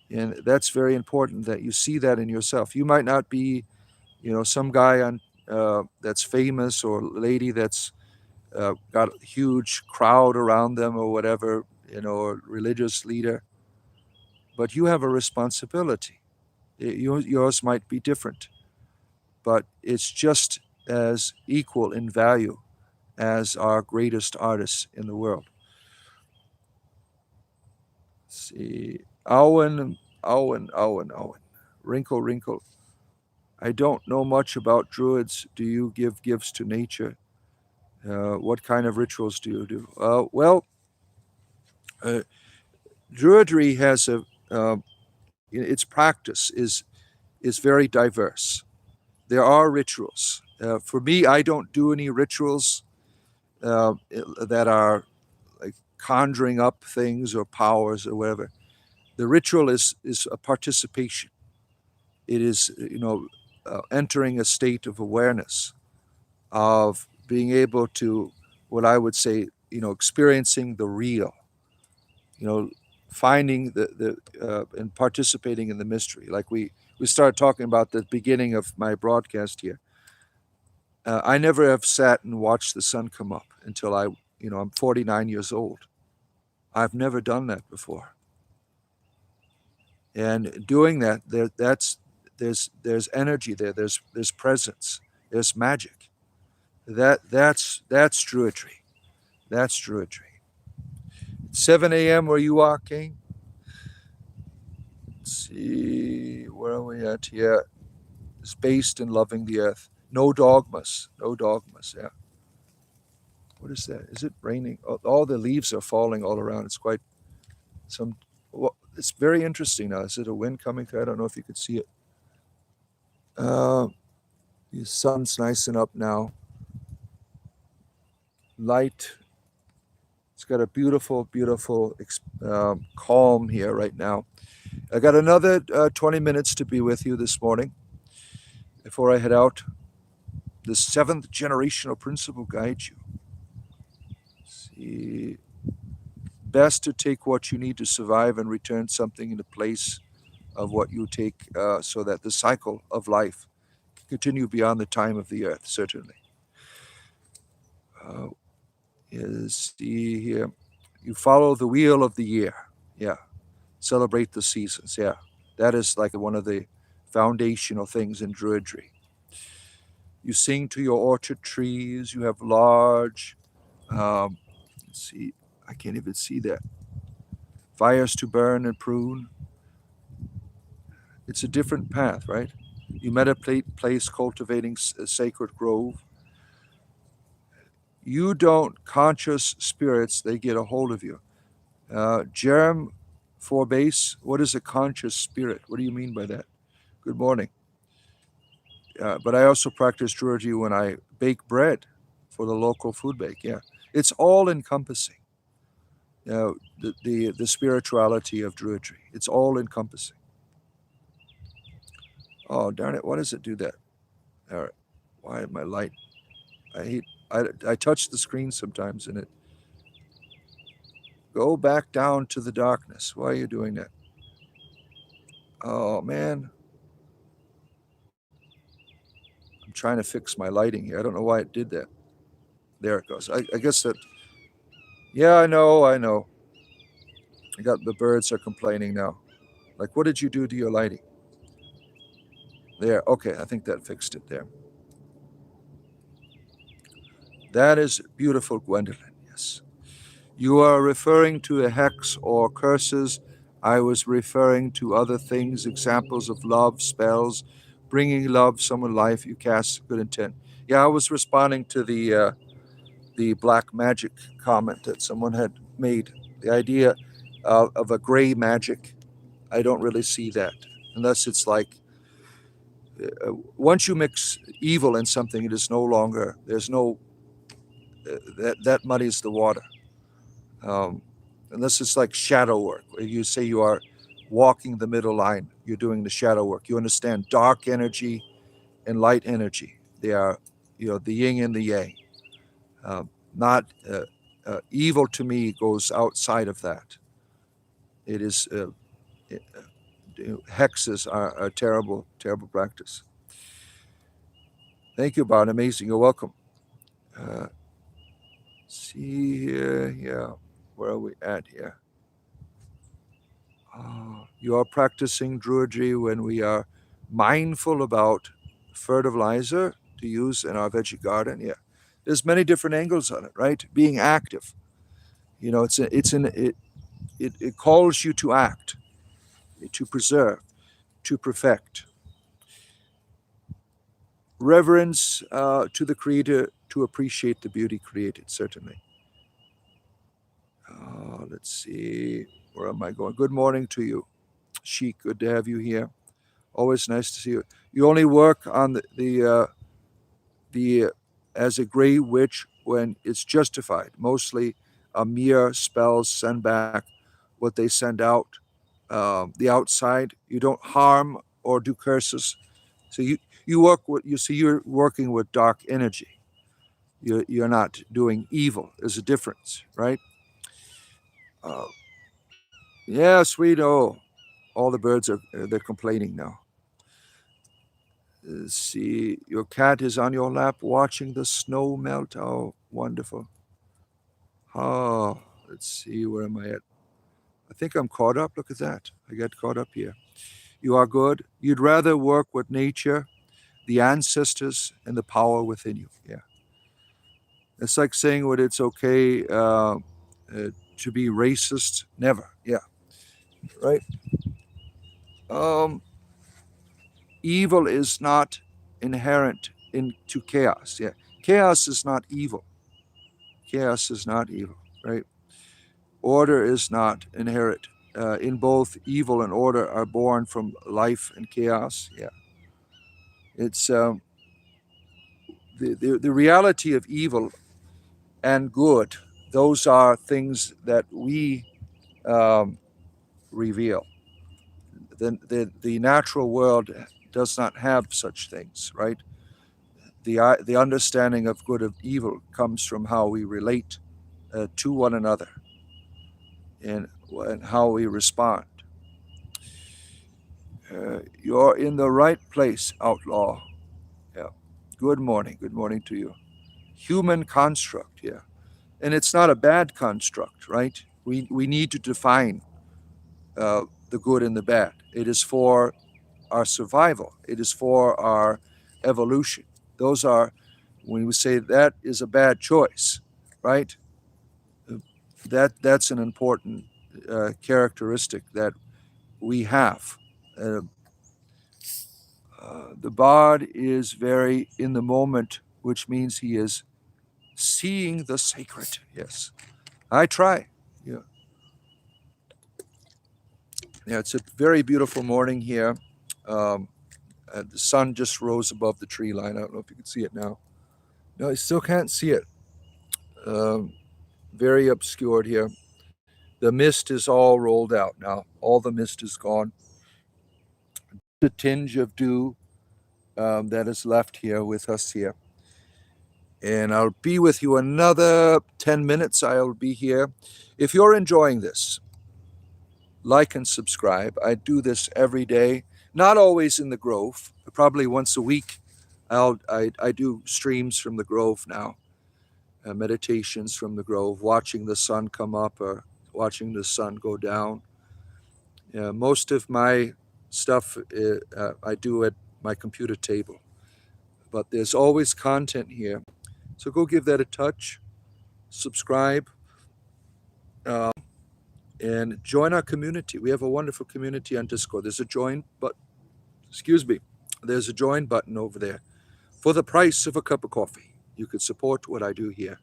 Speaker 1: And that's very important that you see that in yourself. You might not be, some guy on that's famous or lady that's got a huge crowd around them or whatever, or religious leader, but you have a responsibility. Yours might be different, but it's just as equal in value as our greatest artists in the world. Let's see, Owen, Wrinkle, Wrinkle. I don't know much about druids. Do you give gifts to nature? What kind of rituals do you do? Uh, Druidry has its practice is very diverse. There are rituals. For me, I don't do any rituals that are like conjuring up things or powers or whatever. The ritual is a participation. It is entering a state of awareness, of being able to, what I would say, experiencing the real, finding and participating in the mystery. Like we started talking about the beginning of my broadcast here. I never have sat and watched the sun come up until I'm 49 years old. I've never done that before. And doing that, there's energy there. There's presence. There's magic. That's druidry. That's druidry. 7 a.m. where you are, King. Let's see, where are we at here? It's based in loving the earth. No dogmas. No dogmas. Yeah. What is that? Is it raining? All the leaves are falling all around. It's quite some. Well, it's very interesting now. Is it a wind coming through? I don't know if you could see it. The sun's nicing up now. Light. It's got a beautiful, beautiful calm here right now. I got another 20 minutes to be with you this morning before I head out. The 7th generational principle guides you. See, best to take what you need to survive and return something in the place of what you take, so that the cycle of life can continue beyond the time of the earth, certainly. See here. You follow the wheel of the year. Yeah. Celebrate the seasons. Yeah. That is like one of the foundational things in druidry. You sing to your orchard trees. You have large, let's see, I can't even see that. Fires to burn and prune. It's a different path, right? You meditate, place cultivating a sacred grove. You don't, conscious spirits, they get a hold of you. Jerem Forbase, what is a conscious spirit? What do you mean by that? Good morning. But I also practice druidry when I bake bread for the local food bank. Yeah, it's all encompassing. The spirituality of Druidry. It's all encompassing. Oh darn it! Why does it do that? All right. Why my light? I hate. I touch the screen sometimes and it go back down to the darkness. Why are you doing that? Oh man, I'm trying to fix my lighting here. I don't know why it did that. There it goes. I guess that. Yeah, I know. I know. I got the birds are complaining now. Like, what did you do to your lighting? There. Okay, I think that fixed it there. That is beautiful, Gwendolyn. Yes. You are referring to a hex or curses. I was referring to other things, examples of love, spells, bringing love, someone life you cast, good intent. Yeah, I was responding to the black magic comment that someone had made. The idea of a gray magic, I don't really see that unless it's like once you mix evil in something, it is no longer. There's no that muddies the water. Um, Unless it's like shadow work, where you say you are walking the middle line, you're doing the shadow work. You understand dark energy and light energy. They are, the yin and the yang. Not evil to me goes outside of that. It is hexes are a terrible, terrible practice. Thank you, Bart. Amazing. You're welcome. Uh, see here, yeah. Where are we at here? You are practicing Druidry when we are mindful about fertilizer to use in our veggie garden. Yeah, there's many different angles on it, right? Being active. It calls you to act, to preserve, to perfect. Reverence to the Creator, to appreciate the beauty created. Certainly. Let's see. Where am I going? Good morning to you, Sheik. Good to have you here. Always nice to see you. You only work on the as a gray witch when it's justified. Mostly a mere spells send back what they send out. The outside, you don't harm or do curses. So you work with you're working with dark energy. You're not doing evil. There's a difference, right? Uh, yeah, sweet. Oh, all the birds are they're complaining now. Let's see, your cat is on your lap watching the snow melt. Oh, wonderful. Oh, let's see, where am I at? I think I'm caught up. Look at that. I got caught up here. You are good. You'd rather work with nature, the ancestors, and the power within you. Yeah. It's like saying what it's okay to be racist. Never. Yeah. Right. Um, Evil is not inherent into chaos. Yeah. Chaos is not evil. Chaos is not evil, right? Order is not inherent. In both evil and order are born from life and chaos. Yeah, it's the reality of evil and good. Those are things that we um, reveal. The natural world does not have such things, right? The understanding of good and evil comes from how we relate to one another and how we respond. You're in the right place, outlaw. Yeah. Good morning. Good morning to you. Human construct. Yeah. And it's not a bad construct, right? We need to define the good and the bad. It is for our survival. It is for our evolution. Those are when we say that is a bad choice, right? That's an important characteristic that we have. Uh, the bard is very in the moment, which means he is seeing the sacred. Yes, I try. Yeah, yeah. It's a very beautiful morning here. Um, the sun just rose above the tree line. I don't know if you can see it now. No, I still can't see it. Um, very obscured here. The mist is all rolled out now. All the mist is gone. The tinge of dew that is left here with us here. And I'll be with you another 10 minutes. I'll be here. If you're enjoying this, like and subscribe. I do this every day, not always in the Grove, but probably once a week. I do streams from the Grove now, meditations from the Grove, watching the sun come up or watching the sun go down. Most of my stuff I do at my computer table, but there's always content here. So go give that a touch, subscribe, uh, and join our community. We have a wonderful community on Discord. There's a join, but excuse me, there's a join button over there. For the price of a cup of coffee, you could support what I do here.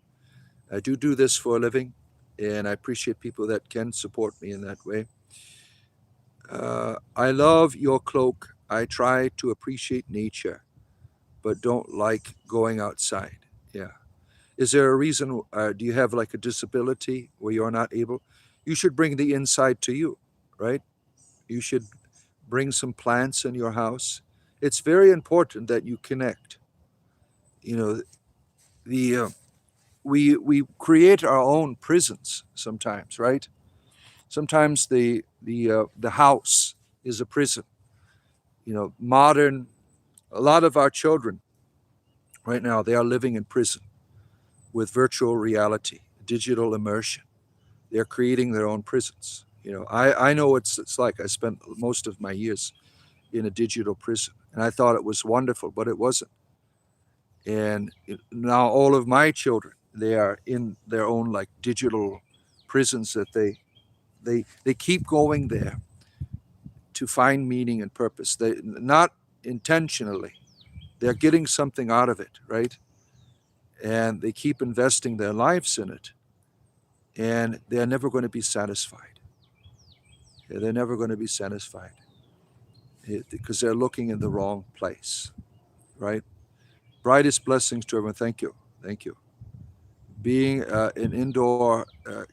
Speaker 1: I do this for a living, and I appreciate people that can support me in that way. I love your cloak. I try to appreciate nature, but don't like going outside. Yeah. Is there a reason? Do you have like a disability where you're not able? You should bring the inside to you, right? You should bring some plants in your house. It's very important that you connect. You know, the we create our own prisons sometimes, right? Sometimes the house is a prison. Modern a lot of our children right now they are living in prison with virtual reality, digital immersion. They're creating their own prisons. I know what it's like. I spent most of my years in a digital prison, and I thought it was wonderful, but it wasn't. And now all of my children, they are in their own like digital prisons that they keep going there to find meaning and purpose. They not intentionally, they're getting something out of it, right? And they keep investing their lives in it, and they're never going to be satisfied. Yeah, they're never going to be satisfied because they're looking in the wrong place, right? Brightest blessings to everyone. Thank you. Thank you. Being an indoor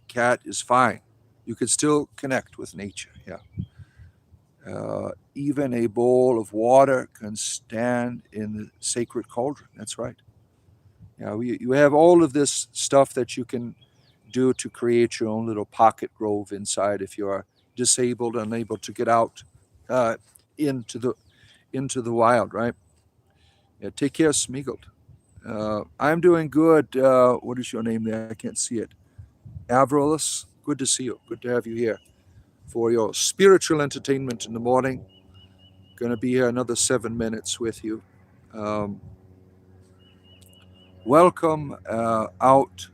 Speaker 1: cat is fine. You can still connect with nature. Yeah. Even a bowl of water can stand in the sacred cauldron. That's right. Yeah, you have all of this stuff that you can do to create your own little pocket grove inside if you are disabled, unable to get out uh, into the into the wild. Right. Yeah. Take care, Smeagol. I'm doing good. What is your name there? I can't see it. Avrolis, good to see you. Good to have you here for your spiritual entertainment in the morning. Going to be here another 7 minutes with you. Um, Welcome out,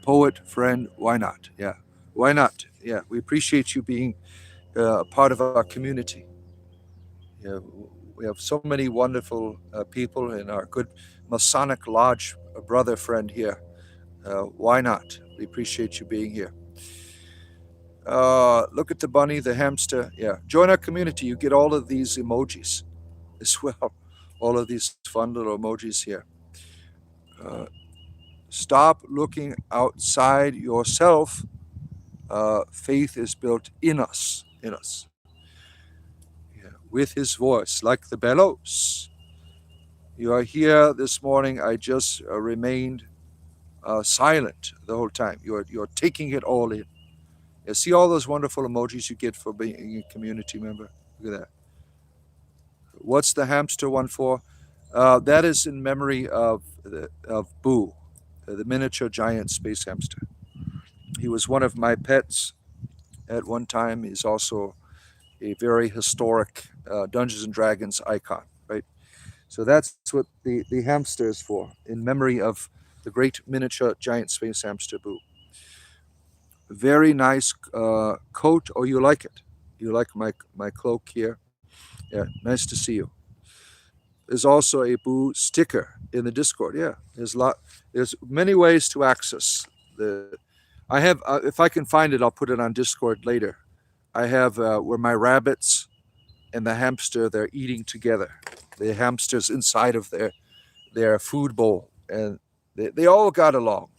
Speaker 1: poet friend. Why not? Yeah, why not? Yeah, we appreciate you being a part of our community. Yeah, we have so many wonderful people in our good Masonic Lodge brother friend here. Why not? We appreciate you being here. Look at the bunny, the hamster. Yeah, join our community. You get all of these emojis as well. All of these fun little emojis here. Uh, Stop looking outside yourself. Faith is built in us, in us. Yeah. With his voice, like the bellows. You are here this morning. I just remained silent the whole time. You're taking it all in. You see all those wonderful emojis you get for being a community member? Look at that. What's the hamster one for? That is in memory of Boo, the miniature giant space hamster. He was one of my pets at one time. He's also a very historic Dungeons and Dragons icon, right? So that's what the hamster is for, in memory of the great miniature giant space hamster Boo. Very nice coat. Oh, you like it? You like my cloak here? Yeah, nice to see you. There's also a Boo sticker in the Discord. Yeah, there's many ways to access the. I have if I can find it, I'll put it on Discord later. I have where my rabbits and the hamster they're eating together. The hamster's inside of their food bowl, and They all got along.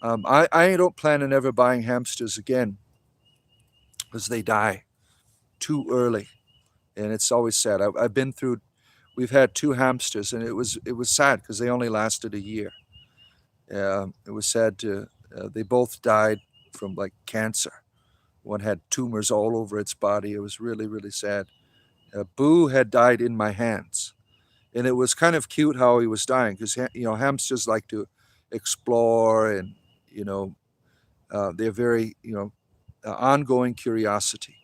Speaker 1: I don't plan on ever buying hamsters again because they die too early, and it's always sad. I've been through. We've had two hamsters, and it was sad because they only lasted a year. It was sad to. They both died from like cancer. One had tumors all over its body. It was really really sad. Boo had died in my hands, and it was kind of cute how he was dying because hamsters like to explore, and you know they're very ongoing curiosity,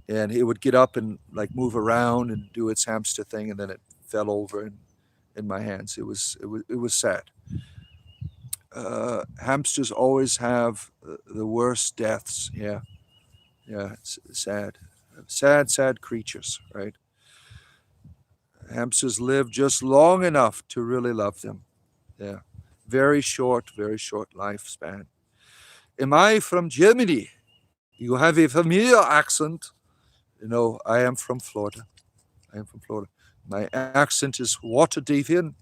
Speaker 1: and it would get up and like move around and do its hamster thing, and then it fell over in my hands. It was sad. Hamsters always have the worst deaths. Yeah, yeah, it's sad, sad creatures, right? Hamsters live just long enough to really love them. Yeah, very short lifespan. Am I from Germany? You have a familiar accent. I am from Florida. My accent is Waterdhavian,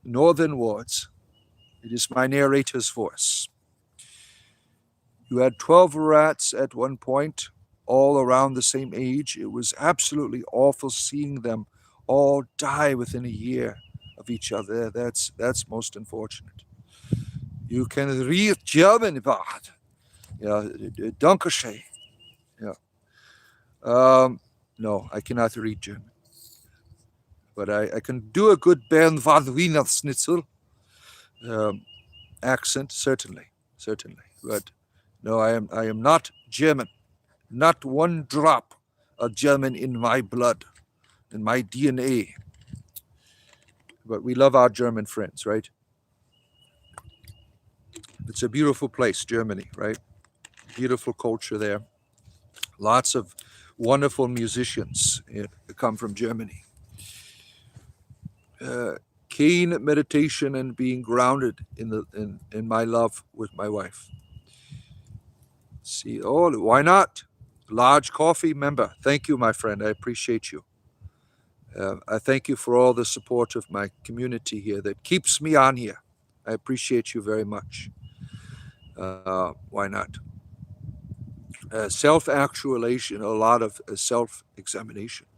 Speaker 1: northern wards. It is my narrator's voice. You had 12 rats at one point, all around the same age. It was absolutely awful seeing them all die within a year of each other. That's most unfortunate. You can read German, Bart. Yeah, Dankeschön. Yeah. No, I cannot read German, but I can do a good Bernward Wiener Schnitzel accent, certainly. But no, I am not German. Not one drop of German in my blood, in my DNA. But we love our German friends, right? It's a beautiful place, Germany, right? Beautiful culture there. Lots of wonderful musicians come from Germany. Keen meditation and being grounded in my love with my wife. See, why not? Large coffee member. Thank you, my friend. I appreciate you. I thank you for all the support of my community here that keeps me on here. I appreciate you very much. Why not? Self-actualization, a lot of self-examination.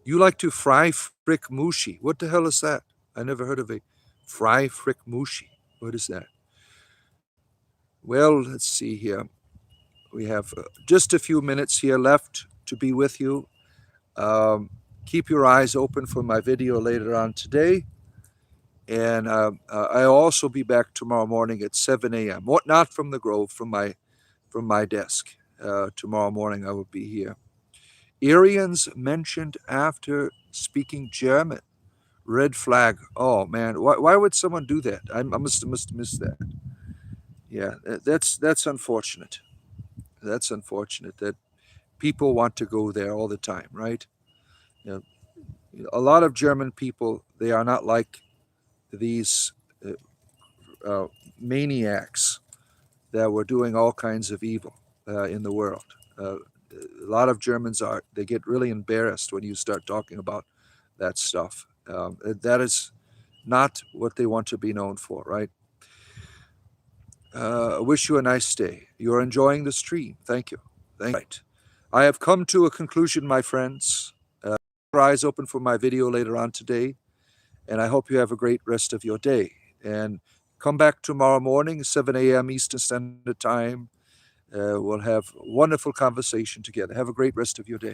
Speaker 1: You like to fry frick mushi. What the hell is that? I never heard of a fry frick mushi. What is that? Well, let's see here. We have just a few minutes here left to be with you. Keep your eyes open for my video later on today. And I'll also be back tomorrow morning at 7 a.m. Not from the Grove, from my desk. Tomorrow morning I will be here. Aryans mentioned after speaking German. Red flag. Oh man, why would someone do that? I must have missed that. Yeah, that's unfortunate. That's unfortunate that people want to go there all the time, right? You know, a lot of German people, they are not like these maniacs that were doing all kinds of evil in the world. A lot of Germans they get really embarrassed when you start talking about that stuff. That is not what they want to be known for, right? I wish you a nice day. You're enjoying the stream. Thank you. Right. I have come to a conclusion, my friends. Keep your eyes open for my video later on today, and I hope you have a great rest of your day. And come back tomorrow morning, 7 a.m. Eastern Standard Time. We'll have a wonderful conversation together. Have a great rest of your day.